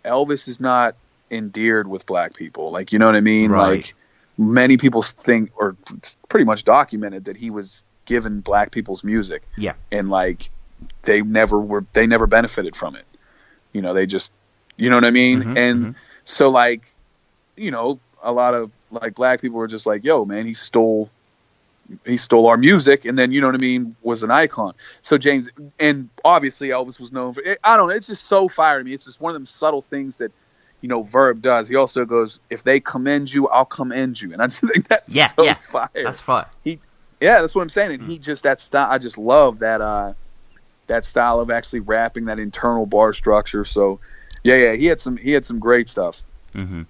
Elvis is not endeared with black people. Like, you know what I mean? Right. Like, many people think, or it's pretty much documented, that he was given black people's music. Yeah. And, like, they never benefited from it. You know, they just, you know what I mean? So, like, you know, a lot of, like, black people were just like, yo, man, he stole our music, and then, you know what I mean, was an icon. So James, and obviously Elvis was known for it. I don't know, it's just so fire to me. It's just one of them subtle things that, you know, Verb does. He also goes, if they commend you, I'll commend you. And I just think that's so fire. That's fire. That's what I'm saying. And he just, that style, I just love that style of actually rapping, that internal bar structure. So yeah, he had some great stuff. And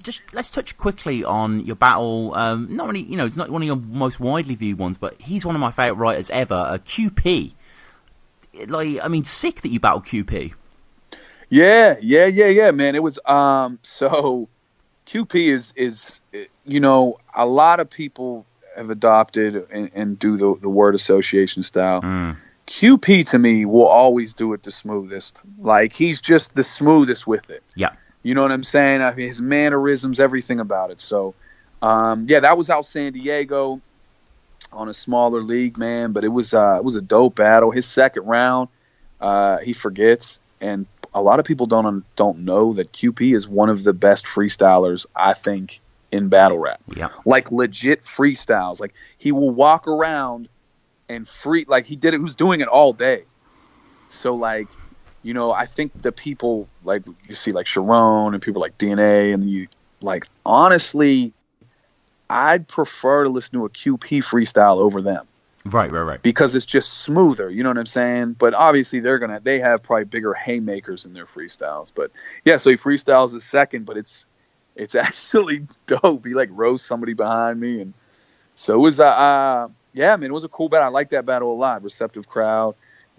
just let's touch quickly on your battle. Not only, you know, it's not one of your most widely viewed ones, but he's one of my favorite writers ever. QP. Like, I mean, sick that you battled QP. Yeah, man. It was so QP is you know, a lot of people have adopted and do the word association style. QP to me will always do it the smoothest. Like, he's just the smoothest with it. Yeah. You know what I'm saying? I mean, his mannerisms, everything about it. So, that was out San Diego on a smaller league, man. But it was a dope battle. His second round, he forgets, and a lot of people don't know that QP is one of the best freestylers, I think, in battle rap. Yeah. Like, legit freestyles. Like, he will walk around and like he was doing it all day. So, like, you know, I think the people, like, you see, like, Sharon and people like DNA, and you, like, honestly, I'd prefer to listen to a QP freestyle over them. Right. Because it's just smoother, you know what I'm saying? But obviously they have probably bigger haymakers in their freestyles. But yeah, so he freestyles a second, but it's actually dope. He, like, roasts somebody behind me, and so it was man, it was a cool battle. I like that battle a lot. Receptive crowd.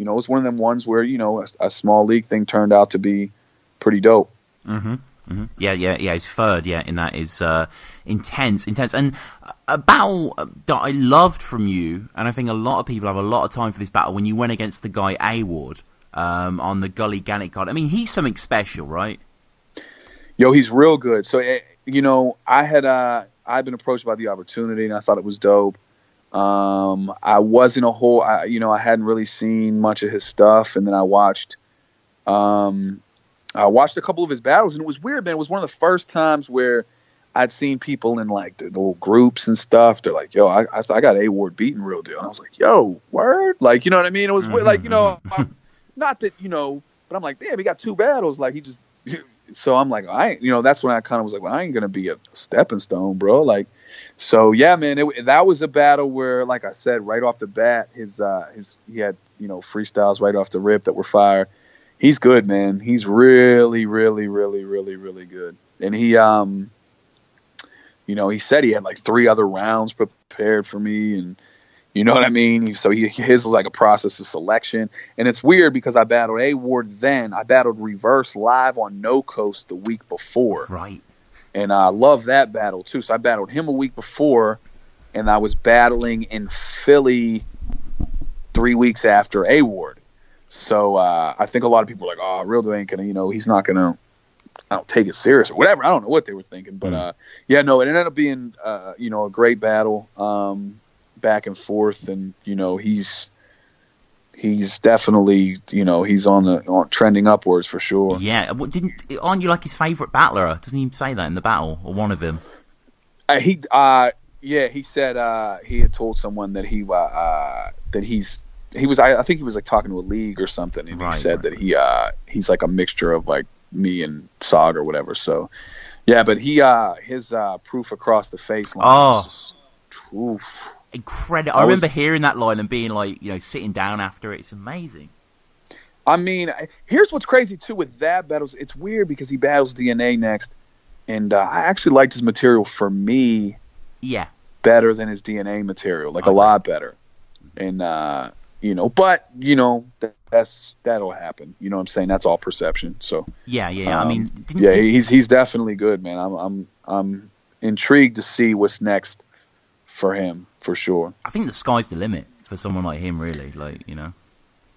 it was one of them ones where, a small league thing turned out to be pretty dope. Mm-hmm. Mm-hmm. Yeah. His third, in that is intense. And a battle that I loved from you, and I think a lot of people have a lot of time for this battle, when you went against the guy Award on the Gully Gannet card. I mean, he's something special, right? Yo, he's real good. So, I'd been approached by the opportunity, and I thought it was dope. I wasn't I hadn't really seen much of his stuff, and then I watched a couple of his battles, and it was weird, man. It was one of the first times where I'd seen people in like the little groups and stuff. They're like, "Yo, I got A-Ward beating real deal," and I was like, "Yo, word!" Like, you know what I mean? It was weird, like, not that, but I'm like, damn, he got 2 battles. Like, he just. So I'm like, that's when I kind of was like, well, I ain't gonna be a stepping stone, bro. Like, so yeah, man, that was a battle where, like I said, right off the bat, he had freestyles right off the rip that were fire. He's good, man. He's really, really, really, really, really good. And he he said he had like 3 other rounds prepared for me, and you know what I mean? So his was like a process of selection. And it's weird because I battled A-Ward then. I battled Reverse live on No Coast the week before. Right. And I love that battle too. So I battled him a week before, and I was battling in Philly 3 weeks after A-Ward. So I think a lot of people are like, oh, Real Deal ain't going to, he's not going to, I don't take it serious or whatever. I don't know what they were thinking. But it ended up being, a great battle. Back and forth, and he's definitely he's on trending upwards for sure. Yeah, aren't you like his favorite battler? Doesn't he say that in the battle, or one of them? He said he had told someone that he was I think he was like talking to a league or something, and he said that he's like a mixture of like me and Sog or whatever. So yeah, but his proof across the face line was just, oof. Incredible. I remember hearing that line and being like, sitting down after it. It's amazing. I mean, here's what's crazy too with that battles. It's weird because he battles DNA next, and I actually liked his material for me. Yeah. Better than his DNA material, like a lot better. And but that'll happen. You know what I'm saying? That's all perception. So yeah. I mean, he's definitely good, man. I'm intrigued to see what's next for him, for sure. I think the sky's the limit for someone like him, really. Like,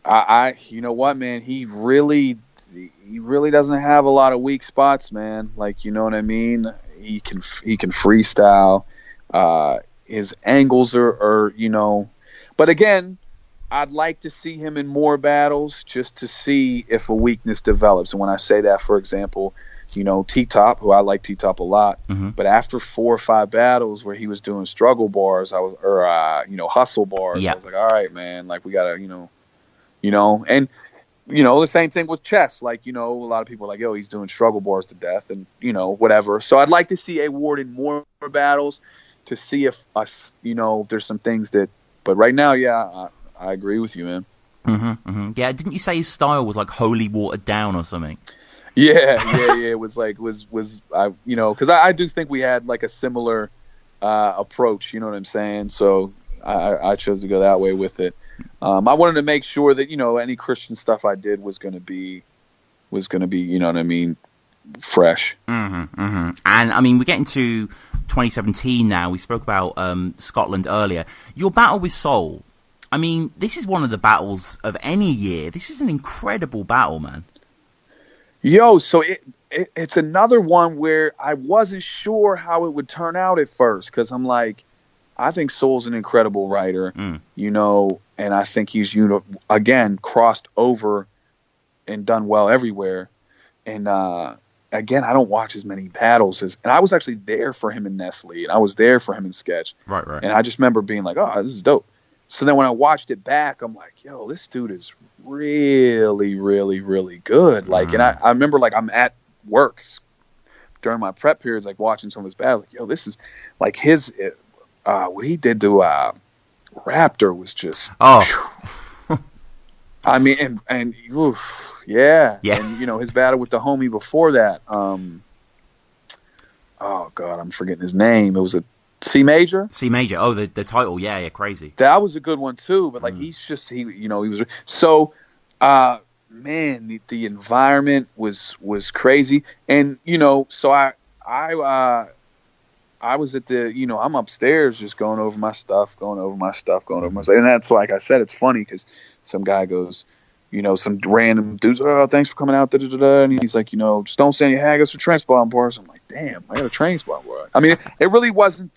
I you know what, man, he really doesn't have a lot of weak spots, man. Like, you know what I mean? He can freestyle. His angles are but again, I'd like to see him in more battles just to see if a weakness develops. And when I say that, for example, T-Top, who I like T-Top a lot, but after 4 or 5 battles where he was doing struggle bars, hustle bars, I was like, all right, man, like we gotta, and the same thing with chess. Like, a lot of people are like, yo, he's doing struggle bars to death, and whatever. So I'd like to see A-Ward in more battles to see if there's some things that. But right now, yeah, I agree with you, man. Yeah, didn't you say his style was like wholly watered down or something? Yeah. It was like because I do think we had like a similar approach. You know what I'm saying? So I chose to go that way with it. I wanted to make sure that any Christian stuff I did was going to be you know what I mean, fresh. And I mean, we're getting to 2017 now. We spoke about Scotland earlier. Your battle with Soul. I mean, this is one of the battles of any year. This is an incredible battle, man. Yo, so it's another one where I wasn't sure how it would turn out at first, because I'm like, I think Soul's an incredible writer, and I think he's, again, crossed over and done well everywhere. And again, I don't watch as many battles and I was actually there for him in Nestle, and I was there for him in Sketch. Right. And I just remember being like, oh, this is dope. So then when I watched it back, I'm like, yo, this dude is really, really, really good. Like, and I remember, like, I'm at work during my prep periods, like, watching some of his battles. Like, yo, this is, like, what he did to Raptor was just, I mean, and oof, yeah. And, his battle with the homie before that, oh, God, I'm forgetting his name. It was a C major. C major. Oh, the title. Yeah, crazy. That was a good one too. But like, he was so. Man, the environment was crazy, and so I was at the, I'm upstairs just going over my stuff, and that's, like I said, it's funny because some guy goes, some random dudes, oh, thanks for coming out, and he's like, just don't say any haggis for train spotting bars. I'm like, damn, I got a train spot bar. I mean, it really wasn't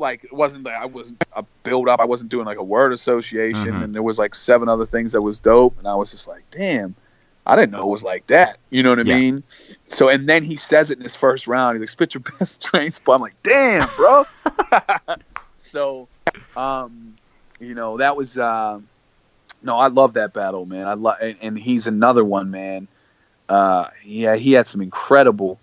I wasn't a build up. I wasn't doing like a word association, and there was like 7 other things that was dope, and I was just like, damn, I didn't know it was like that. You know what I mean? So, and then he says it in his first round. He's like, spit your best train spot. I'm like, damn, bro. So, that was no, I love that battle, man. And he's another one, man. He had some incredible,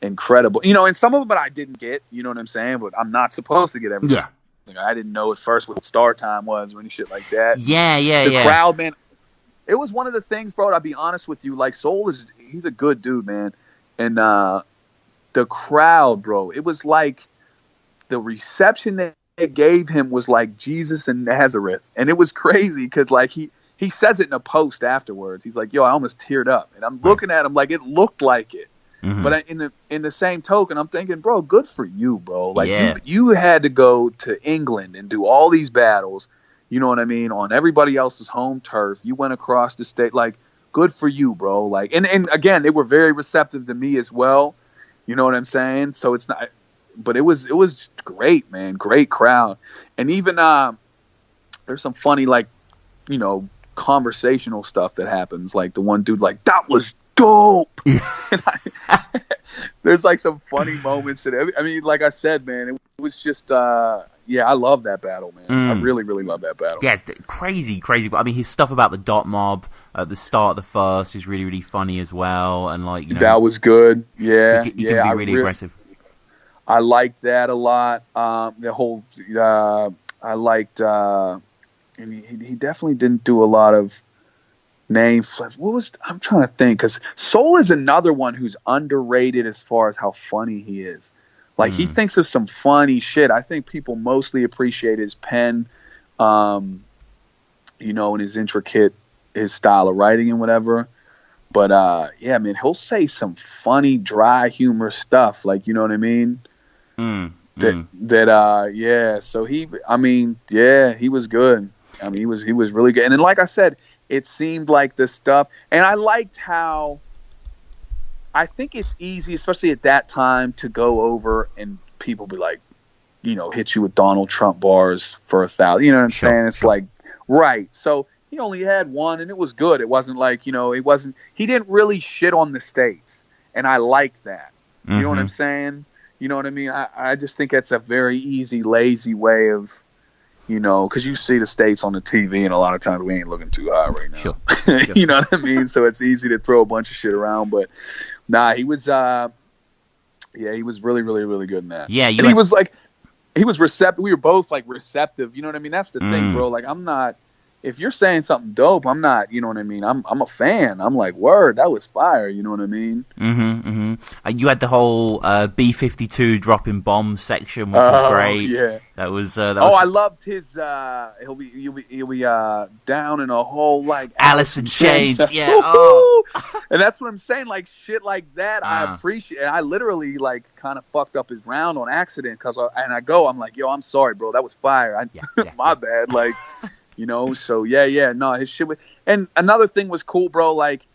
and some of them I didn't get, you know what I'm saying? But I'm not supposed to get everything. Yeah. Like, I didn't know at first what start time was or any shit like that. The crowd, man. It was one of the things, bro, I'll be honest with you. Like, he's a good dude, man. And the crowd, bro, it was like the reception that they gave him was like Jesus in Nazareth. And it was crazy because, like, he says it in a post afterwards. He's like, yo, I almost teared up. And I'm looking at him like it looked like it. But in the same token, I'm thinking, bro, good for you, bro. Like, you had to go to England and do all these battles, you know what I mean, on everybody else's home turf. You went across the state. Like, good for you, bro. Like, and again, they were very receptive to me as well. You know what I'm saying? So it's not, but it was great, man. Great crowd. And even there's some funny, like, conversational stuff that happens. Like, the one dude, like, that was dope. There's like some funny moments. I mean, like I said, man, it was just, I love that battle, man. I really, really love that battle. Yeah, crazy. But I mean, his stuff about the dot mob at the start of the first is really, really funny as well. And like, that was good. Yeah, he can be really aggressive. I liked that a lot. The whole, I liked, and he definitely didn't do a lot of name flips. I'm trying to think, because Soul is another one who's underrated as far as how funny he is. Like, he thinks of some funny shit. I think people mostly appreciate his pen, and his intricate, his style of writing and whatever. But man, he'll say some funny, dry humor stuff. Like, you know what I mean? So he was good. I mean, he was really good. And then, like I said, it seemed like the stuff, and I liked how, I think it's easy, especially at that time, to go over and people be like, hit you with Donald Trump bars for 1,000. You know what I'm saying? It's like, right. So he only had one, and it was good. It wasn't like, he didn't really shit on the states, and I liked that. You know what I'm saying? You know what I mean? I just think that's a very easy, lazy way of, because you see the states on the TV, and a lot of times we ain't looking too high right now. Sure. You know what I mean? So it's easy to throw a bunch of shit around. But nah, he was he was really, really, really good in that. Yeah, he was receptive. We were both like receptive. You know what I mean? That's the thing, bro. Like, I'm not. If you're saying something dope, I'm not. You know what I mean? I'm a fan. I'm like, word, that was fire. You know what I mean? You had the whole B-52 dropping bombs section, which was great. Yeah, that was. I loved his. He'll be down in a hole like Alice in Chains. Yeah. And that's what I'm saying. Like, shit like that, I appreciate. And I literally like kind of fucked up his round on accident I'm like, yo, I'm sorry, bro. That was fire. My bad. Like. So his shit was, and another thing was cool, bro, like,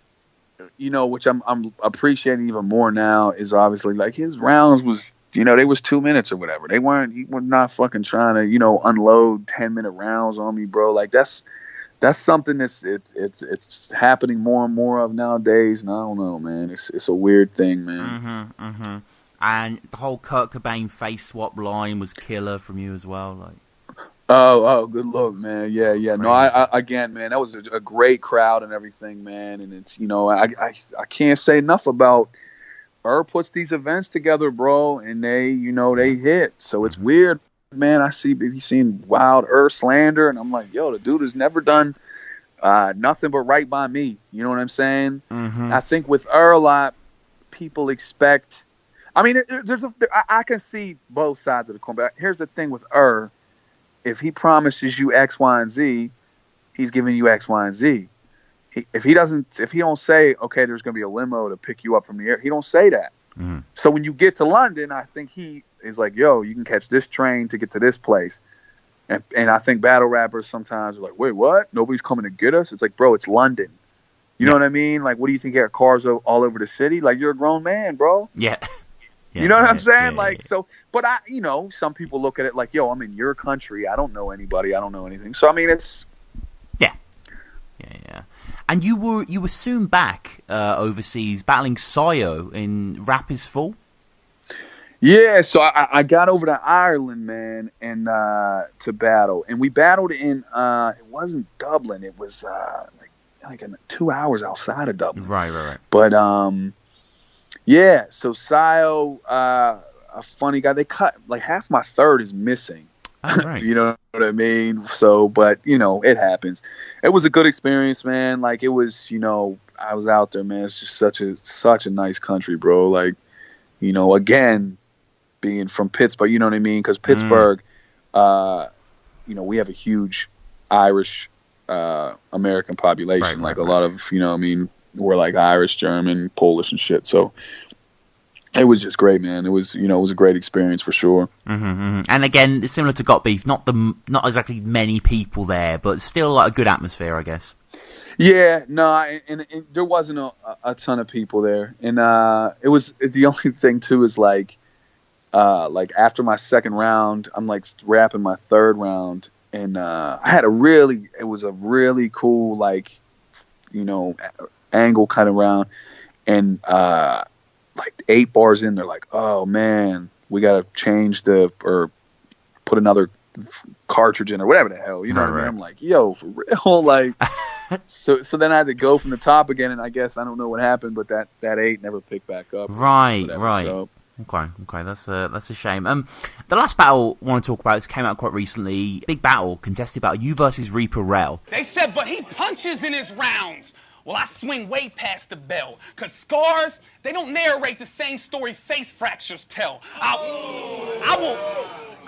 which I'm appreciating even more now, is obviously like his rounds was, they was 2 minutes or whatever. He was not fucking trying to, unload 10-minute rounds on me, bro. Like, that's something it's happening more and more of nowadays, and I don't know, man. It's a weird thing, man. And the whole Kurt Cobain face swap line was killer from you as well, like. Oh, good look, man. Yeah. No, I again, man, that was a great crowd and everything, man. And it's, I can't say enough about Eurgh puts these events together, bro, and they hit. So it's weird, man. I be seeing wild Eurgh slander, and I'm like, yo, the dude has never done nothing but right by me. You know what I'm saying? I think with Eurgh a lot, people expect. I mean, I can see both sides of the coin. But here's the thing with if he promises you X, Y, and Z, he's giving you X, Y, and Z. If he don't say, okay, there's going to be a limo to pick you up from the air, he don't say that. Mm. So when you get to London, I think he is like, yo, you can catch this train to get to this place. And I think battle rappers sometimes are like, wait, what? Nobody's coming to get us? It's like, bro, it's London. You know what I mean? Like, what do you think? You got cars all over the city? Like, you're a grown man, bro. Yeah. You know what I'm saying? So, but some people look at it like, yo, I'm in your country. I don't know anybody. I don't know anything. So, I mean, it's. Yeah. And you were soon back overseas battling Sayo in Rap Is Full? Yeah, so I got over to Ireland, man, and to battle, and we battled in it wasn't Dublin, it was like 2 hours outside of Dublin. Right. But yeah, so Sayo, a funny guy. They cut like half my third is missing. Oh, right. You know what I mean? So, but it happens. It was a good experience, man. Like it was, I was out there, man. It's just such a nice country, bro. Like, again, being from Pittsburgh, you know what I mean? Because Pittsburgh, we have a huge Irish American population. Right. A lot of, we're like Irish, German, Polish, and shit. So it was just great, man. It was, it was a great experience for sure. Mm-hmm. And again, it's similar to Got Beef. Not exactly many people there, but still like a good atmosphere, I guess. Yeah, no, and there wasn't a ton of people there, and it was the only thing too is like after my second round, I'm like rapping my third round, and I had it was a really cool angle kind of round, and like 8 bars in, they're like, oh man, we gotta change or put another cartridge in or whatever the hell, what I mean? I'm like, yo, for real, like. So then I had to go from the top again, and I guess I don't know what happened, but that 8 never picked back up. Right. So. Okay, that's a shame. The last battle I want to talk about, this came out quite recently. Big battle, contested battle, you versus Reaper Rel. They said, but he punches in his rounds. Well, I swing way past the bell, cause scars, they don't narrate the same story face fractures tell.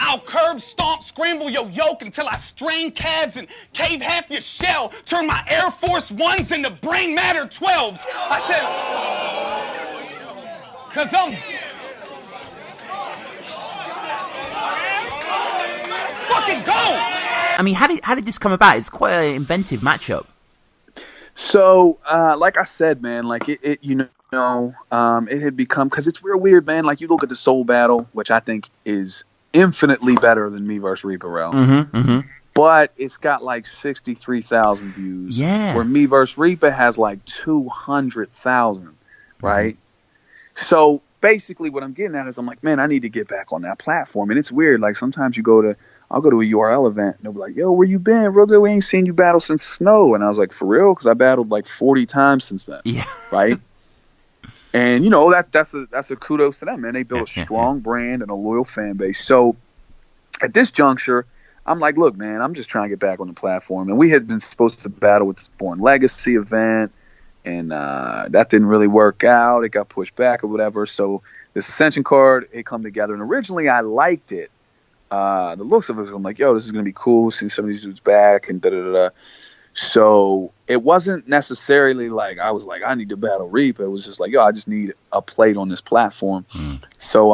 I'll curb, stomp, scramble your yoke until I strain calves and cave half your shell. Turn my Air Force Ones into brain matter 12s. I said, cause fucking go! I mean, how did this come about? It's quite an inventive matchup. So, like I said, man, like it had become, cause it's real weird, man. Like you look at the Soul Battle, which I think is infinitely better than me versus Reaper Rel. Mm-hmm. But it's got like 63,000 views. Yeah. Where me versus Reaper has like 200,000, right? So basically what I'm getting at is I'm like, man, I need to get back on that platform. And it's weird. Like sometimes I'll go to a URL event and they'll be like, yo, where you been? Real good, we ain't seen you battle since Snow. And I was like, for real? Because I battled like 40 times since then. Yeah. Right? And that's a kudos to them, man. They built a strong brand and a loyal fan base. So at this juncture, I'm like, look, man, I'm just trying to get back on the platform. And we had been supposed to battle with this Born Legacy event, and that didn't really work out. It got pushed back or whatever. So this Ascension card, it come together. And originally I liked it. The looks of it, I'm like, yo, this is gonna be cool. Seeing some of these dudes back and da-da-da-da. So it wasn't necessarily like I was like, I need to battle Reaper. It was just like, yo, I just need a plate on this platform. So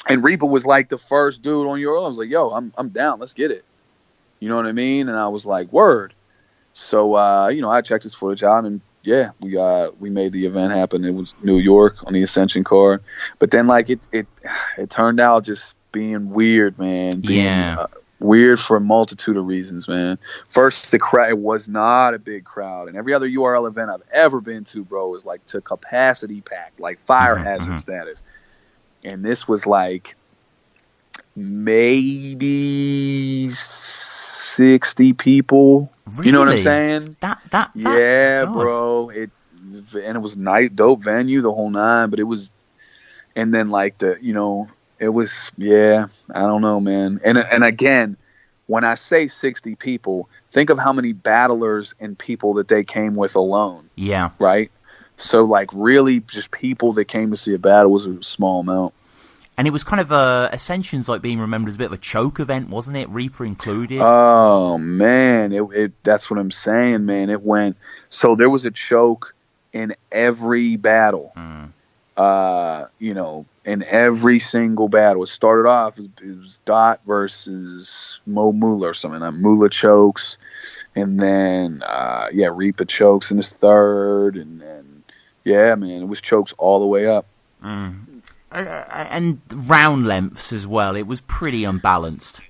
and Reaper was like the first dude on Eurgh. I was like, yo, I'm down. Let's get it. You know what I mean? And I was like, word. So I checked his footage out, and yeah, we made the event happen. It was New York on the Ascension card. But then like it turned out just being weird, man. Weird for a multitude of reasons, man. First, the crowd, it was not a big crowd. And every other URL event I've ever been to, bro, is like to capacity packed, like fire hazard status. And this was like maybe 60 people. Really? You know what I'm saying? That yeah, God. Bro. And it was nice, dope venue, the whole nine. But it was, and then like it was, yeah, I don't know, man. And again, when I say 60 people, think of how many battlers and people that they came with alone. Yeah. Right? So like really just people that came to see a battle was a small amount. And it was kind of Ascension's like being remembered as a bit of a choke event, wasn't it? Reaper included. Oh man, it that's what I'm saying, man. It went so there was a choke in every battle. You know, in every single battle. It started off it was Dot versus Mo Moolah or something. Moolah chokes, and then Reaper chokes in his third, and then man, it was chokes all the way up. And round lengths as well. It was pretty unbalanced.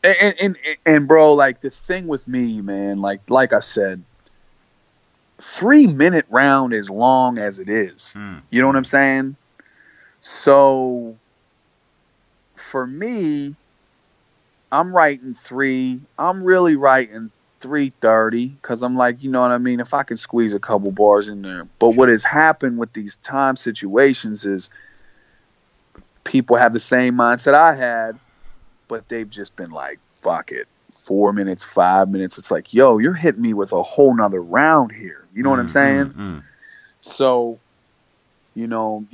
And bro, like the thing with me, man, like I said, 3-minute round is long as it is. You know what I'm saying? So for me, I'm writing 3. I'm really writing 3:30 because I'm like, you know what I mean? If I can squeeze a couple bars in there. But what has happened with these time situations is people have the same mindset I had, but they've just been like, fuck it. 4 minutes, 5 minutes. It's like, yo, you're hitting me with a whole nother round here. You know what I'm saying? So, you know,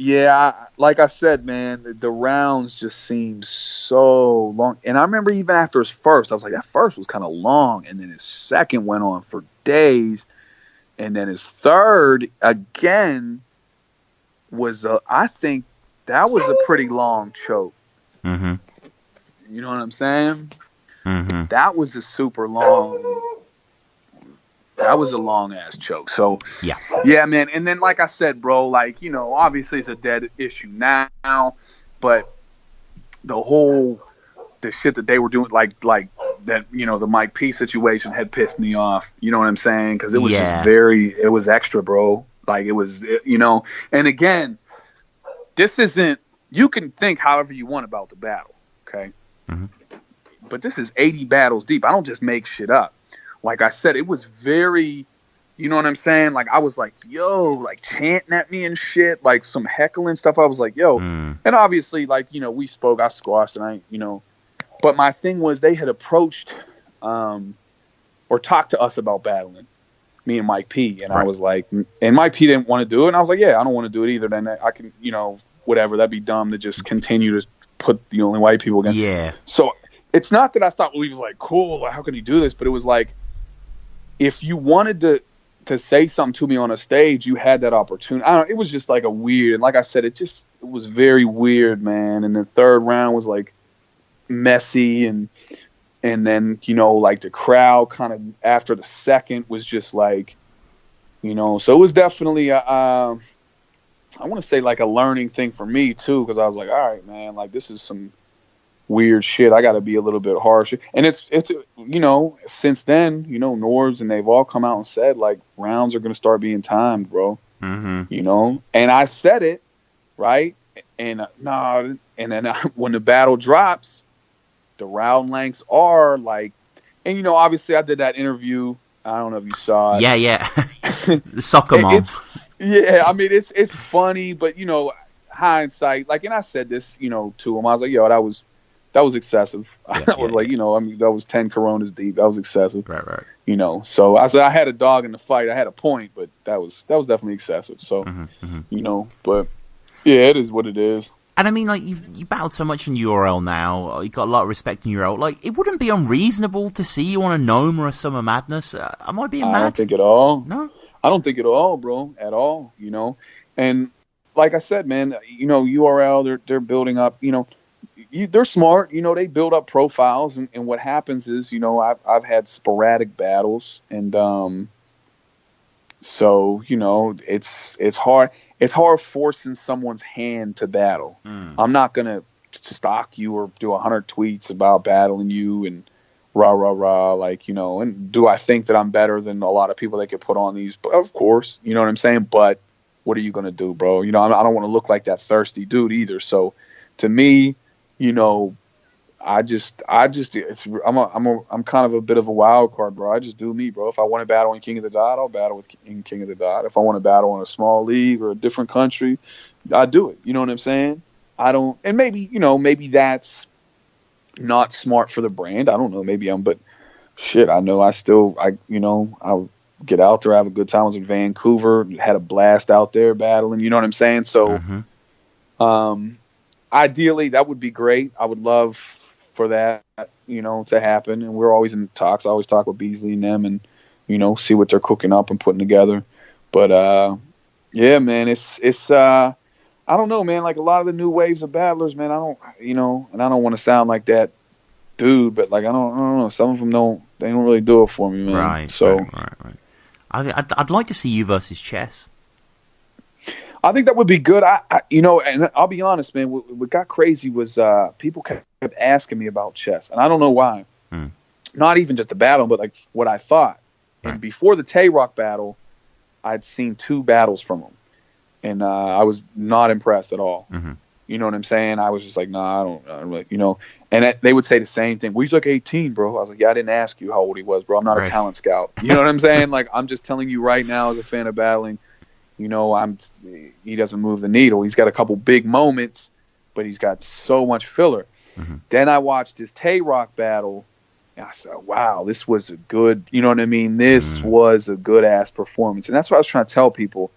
like I said, man, the rounds just seem so long. And I remember even after his first, I was like, that first was kind of long. And then his second went on for days. And then his third, again, was, I think, that was a pretty long choke. You know what I'm saying? That was a super long. That was a long ass choke. So yeah, man. And then, like I said, bro, like, you know, obviously it's a dead issue now, but the shit that they were doing, like that, you know, the Mike P situation had pissed me off. You know what I'm saying? Because it was just it was extra, bro. Like it was, you know. And again, this isn't. You can think however you want about the battle, okay? But this is 80 battles deep. I don't just make shit up. Like I said, it was very, you know what I'm saying? Like I was like, yo, like chanting at me and shit, like some heckling stuff. I was like, yo. And obviously, like, you know, we spoke, I squashed, and I, you know. But my thing was they had approached or talked to us about battling, me and Mike P. And I was like, and Mike P didn't want to do it. And I was like, yeah, I don't want to do it either. Then I can, you know, whatever. That'd be dumb to just continue to put the only white people again. Yeah. So it's not that I thought, well, he was like, cool, like, how can he do this? But it was like, if you wanted to say something to me on a stage, you had that opportunity. I don't know, it was just like a weird, like I said, it was very weird, man. And the third round was like messy, and then, you know, like the crowd kind of after the second was just like, you know, so it was definitely I want to say like a learning thing for me too, because I was like, all right, man, like this is some weird shit. I got to be a little bit harsher. And it's you know, since then, you know, Norbs and they've all come out and said like rounds are going to start being timed, bro. You know, and I said it right, and and then when the battle drops, the round lengths are like, and you know, obviously I did that interview. I don't know if you saw it. Yeah. The soccer mom. Yeah, I mean, it's funny, but, you know, hindsight, like, and I said this, you know, to him. I was like, yo, that was excessive. I was like, you know, I mean, that was 10 Coronas deep. That was excessive. Right. You know, so I said I had a dog in the fight. I had a point, but that was definitely excessive. So, you know, but, yeah, it is what it is. And I mean, like, you battled so much in URL now. You got a lot of respect in URL. Like, it wouldn't be unreasonable to see you on a Gnome or a Summer Madness. Am I being mad? I don't think at all. No? I don't think at all, bro. At all, you know. And like I said, man, you know, URL, they're building up, you know, they're smart. You know, they build up profiles. And what happens is, you know, I've had sporadic battles. And so, you know, it's hard. It's hard forcing someone's hand to battle. I'm not going to stalk you or do 100 tweets about battling you and rah, like, you know, and do I think that I'm better than a lot of people that could put on these? Of course, you know what I'm saying? But what are you going to do, bro? You know, I don't want to look like that thirsty dude either. So to me, you know, I'm kind of a bit of a wild card, bro. I just do me, bro. If I want to battle in King of the Dot, I'll battle in King of the Dot. If I want to battle in a small league or a different country, I do it. You know what I'm saying? And maybe, you know, maybe that's not smart for the brand. I don't know. Maybe but shit, I know get out there, have a good time. I was in Vancouver, had a blast out there battling. You know what I'm saying? So, ideally, that would be great. I would love for that, to happen. And we're always in talks. I always talk with Beasley and them, and see what they're cooking up and putting together. But yeah, man, it's I don't know, man. Like a lot of the new waves of battlers, man. I don't, and I don't want to sound like that dude, but like I don't know. Some of them don't really do it for me, man. Right. So right. I'd like to see you versus Chess. I think that would be good. I and I'll be honest, man. What got crazy was people kept asking me about Chess, and I don't know why. Not even just the battle, but like what I thought. Right. And before the Tay-Rock battle, I'd seen 2 battles from him, and I was not impressed at all. You know what I'm saying? I was just like, nah, I don't really, And they would say the same thing. Well, he's like 18, bro. I was like, yeah, I didn't ask you how old he was, bro. I'm not a talent scout. You know what I'm saying? Like, I'm just telling you right now as a fan of battling, he doesn't move the needle. He's got a couple big moments, but he's got so much filler. Then I watched his Tay-Rock battle, and I said, wow, this was a good, you know what I mean? This was a good-ass performance. And that's what I was trying to tell people.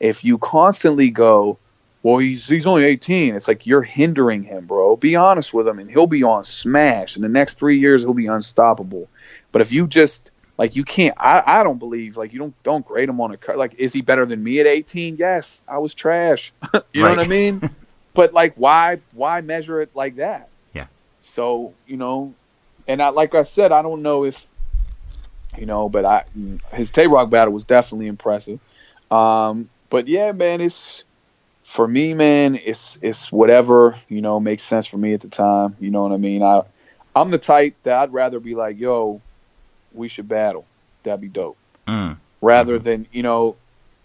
If you constantly go, well, he's only 18. It's like you're hindering him, bro. Be honest with him, and he'll be on smash. In the next 3 years, he'll be unstoppable. But if you just like you can't, I don't believe like you don't grade him on a like. Is he better than me at 18? Yes, I was trash. You know what I mean? But like, why measure it like that? Yeah. So and like I said, I don't know if but his Tay-Rock battle was definitely impressive. But yeah, man, for me, man, it's whatever, makes sense for me at the time. You know what I mean? I'm the type that I'd rather be like, yo, we should battle. That'd be dope. Rather than,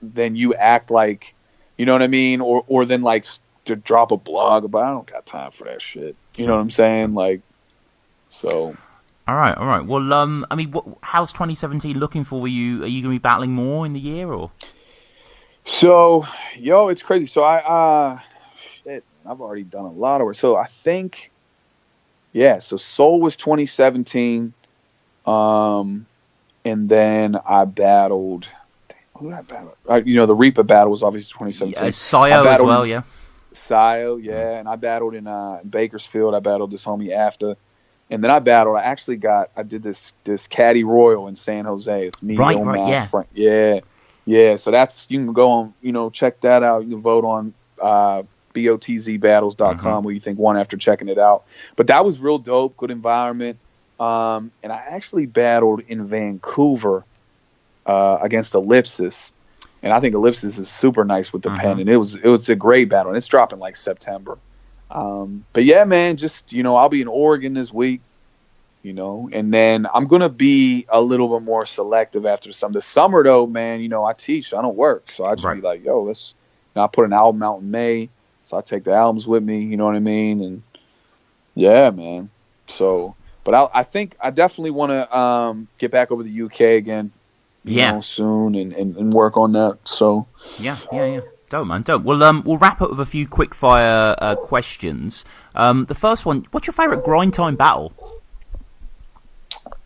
than you act like, you know what I mean? Or then like to drop a blog about, I don't got time for that shit. You know what I'm saying? Like, so. All right. Well, I mean, how's 2017 looking for you? Are you going to be battling more in the year or? So, it's crazy. So I've already done a lot of work. So I think, so Seoul was 2017. And then I battled, who did I battle? The Reaper battle was obviously 2017. Sayo as well, yeah. Sayo, yeah. And I battled in Bakersfield. I battled this homie after. And then I did this Caddy Royal in San Jose. It's me, Illmac, yeah. Frank. Yeah, so that's, you can go on, check that out. You can vote on botzbattles.com what you think won after checking it out. But that was real dope, good environment. And I actually battled in Vancouver against Ellipsis. And I think Ellipsis is super nice with the pen. And it was a great battle. And it's dropping like September. But yeah, man, just, I'll be in Oregon this week. And then I'm going to be a little bit more selective after the summer, though, man, I teach, I don't work. So I just be like, yo, I put an album out in May. So I take the albums with me, you know what I mean? And yeah, man. So, but I think I definitely want to get back over the UK again, soon and work on that. So yeah. Dope, man, dope. We'll wrap up with a few quick-fire questions. The first one, what's your favorite grind time battle?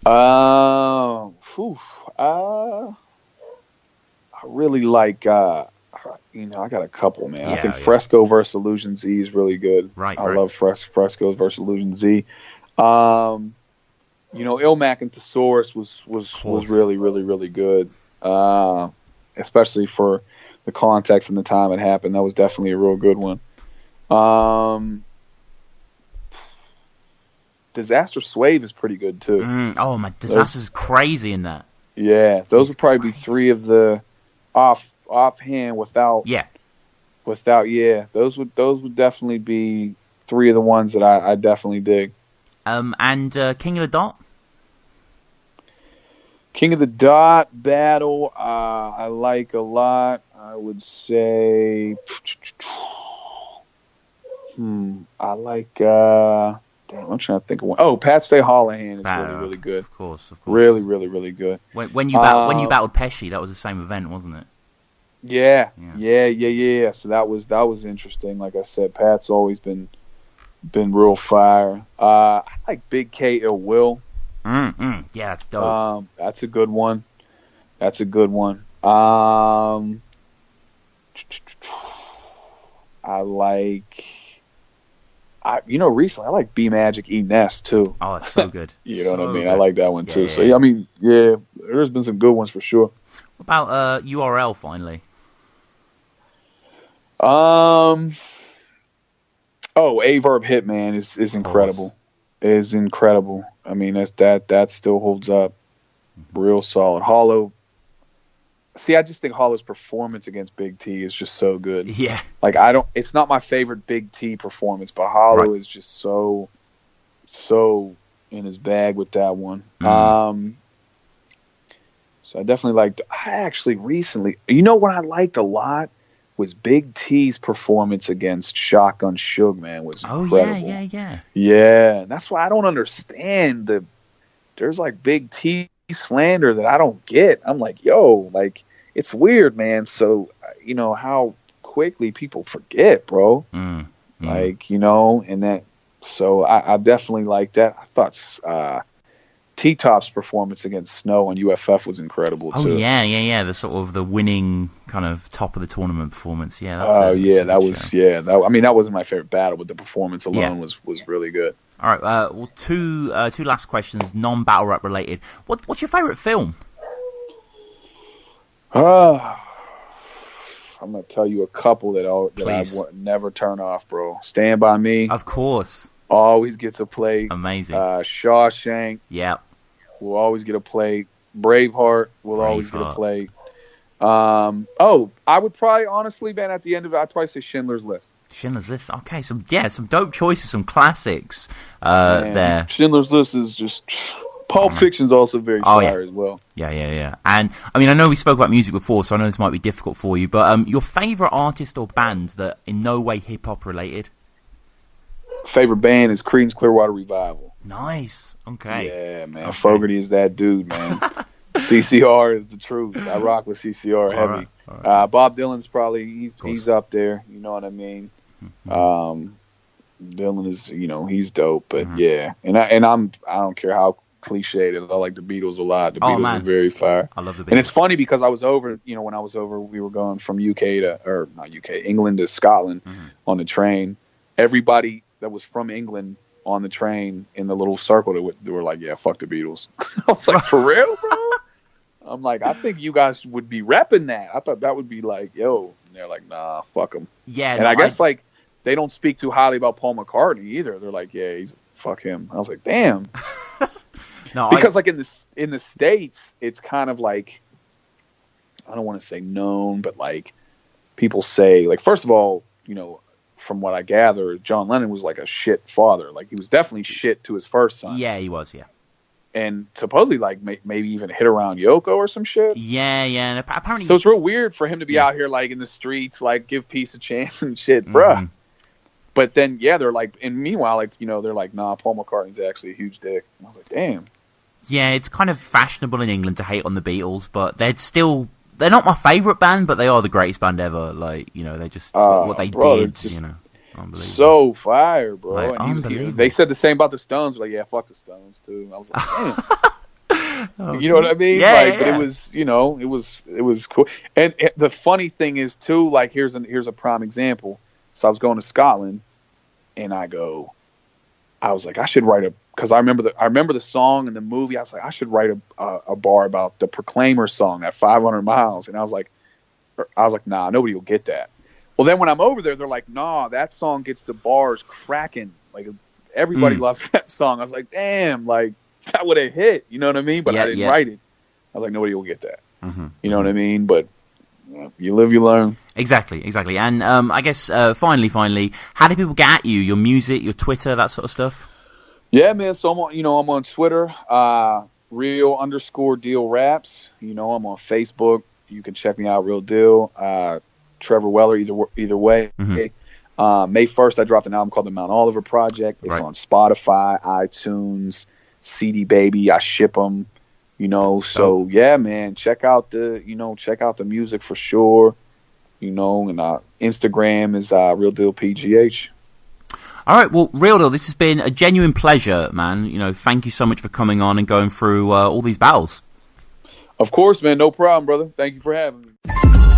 I really like, I got a couple, man. I think Fresco versus Illusion Z is really good. Right. I love Fresco versus Illusion Z. Illmac and Soros was really, really, really good. Especially for the context and the time it happened. That was definitely a real good one. Disaster Swave is pretty good too. My Disaster's crazy in that. Yeah, those would probably be 3 of the offhand without. Those would definitely be 3 of the ones that I definitely dig. And King of the Dot. King of the Dot battle, I like a lot. I would say, I like. Damn, I'm trying to think of one. Oh, Pat Stay Hollahan is really, really good. Of course. Really, really, really good. When you battled Pesci, that was the same event, wasn't it? Yeah. So that was interesting. Like I said, Pat's always been real fire. I like Big K Ill Will. Yeah, that's dope. That's a good one. That's a good one. I like, recently I like B Magic E Ness too. Oh, it's so good. You know so what I mean? Good. I like that one too. Yeah. So I mean, yeah, there's been some good ones for sure. What about URL finally? A Verb Hitman is incredible. Is incredible. I mean, that still holds up. Real solid. Hollow. See, I just think Hollow's performance against Big T is just so good. Yeah. Like it's not my favorite Big T performance, but Hollow is just so in his bag with that one. So I definitely I actually recently, what I liked a lot was Big T's performance against Shotgun Suge, man, was incredible. Yeah, and that's why I don't understand there's like Big T slander that I don't get. I'm like, yo, like, it's weird, man. So, how quickly people forget, bro. Like, and that, so I definitely like that. I thought T-Top's performance against Snow on UFF was incredible, too. Oh, yeah. The sort of the winning kind of top of the tournament performance. Yeah. That wasn't my favorite battle, but the performance alone was really good. All right. Well, two last questions, non-battle rap related. What's your favorite film? I'm gonna tell you a couple that I never turn off, bro. Stand By Me, of course, always gets a play. Amazing. Shawshank, will always get a play. Braveheart will always get a play. I would probably, honestly, man, at the end of it, I'd probably say Schindler's List. Schindler's List. Okay, some dope choices, some classics there. Schindler's List is just... Pulp Fiction's also very fire as well. Yeah. And, I mean, I know we spoke about music before, so I know this might be difficult for you, but your favourite artist or band that in no way hip-hop related? Favorite band is Creedence Clearwater Revival. Nice. Okay. Yeah, man. Okay. Fogerty is that dude, man. CCR is the truth. I rock with CCR heavy. All right. Bob Dylan's probably, he's up there. You know what I mean? Dylan is, he's dope, but yeah. And I don't care how cliche it is. I like the Beatles a lot. The Beatles are very fire. I love the Beatles. And it's funny because I was over, when I was over, we were going from England to Scotland on the train. Everybody that was from England on the train in the little circle, they were like, yeah, fuck the Beatles. I was like, for real, bro? I'm like, I think you guys would be repping that. I thought that would be like, yo. And they're like, nah, fuck him. Yeah. And I guess, like, they don't speak too highly about Paul McCartney either. They're like, yeah, fuck him. I was like, damn. Because like in the States, it's kind of like, I don't want to say known, but like people say, like, first of all, from what I gather, John Lennon was like a shit father. Like, he was definitely shit to his first son. Yeah, he was. Yeah. And supposedly, like, maybe even hit around Yoko or some shit. Yeah. And apparently, so it's real weird for him to be out here like in the streets, like give peace a chance and shit, bruh. But then, they're like, and meanwhile, like, they're like, nah, Paul McCartney's actually a huge dick. And I was like, damn. Yeah, it's kind of fashionable in England to hate on the Beatles, but they're not my favourite band, but they are the greatest band ever. Like, they're just what they did, unbelievable. So fire, bro. Like, and unbelievable. They said the same about the Stones. Like, yeah, fuck the Stones too. I was like, damn. You know what I mean? But it was, it was cool. And the funny thing is too, like, here's a prime example. So I was going to Scotland, and I was like, I should write because I remember the song and the movie. I was like, I should write a bar about the Proclaimer song, that 500 miles. And I was like, nah, nobody will get that. Well, then when I'm over there, they're like, nah, that song gets the bars cracking. Like, everybody loves that song. I was like, damn, like, that would have hit. You know what I mean? But I didn't write it. I was like, nobody will get that. You know what I mean? But you live, you learn. Exactly. And I guess finally, how do people get at you? Your music, your Twitter, that sort of stuff? Yeah, man. So I'm on Twitter, real_deal raps. I'm on Facebook. You can check me out, Real Deal. Trevor Weller, either way. May 1st, I dropped an album called the Mount Oliver Project. It's on Spotify, iTunes, CD Baby. I ship them. So yeah, man, check out the music for sure. And Instagram is Real Deal PGH. All right, well, Real Deal, this has been a genuine pleasure, man. Thank you so much for coming on and going through all these battles. Of course, man. No problem, brother. Thank you for having me.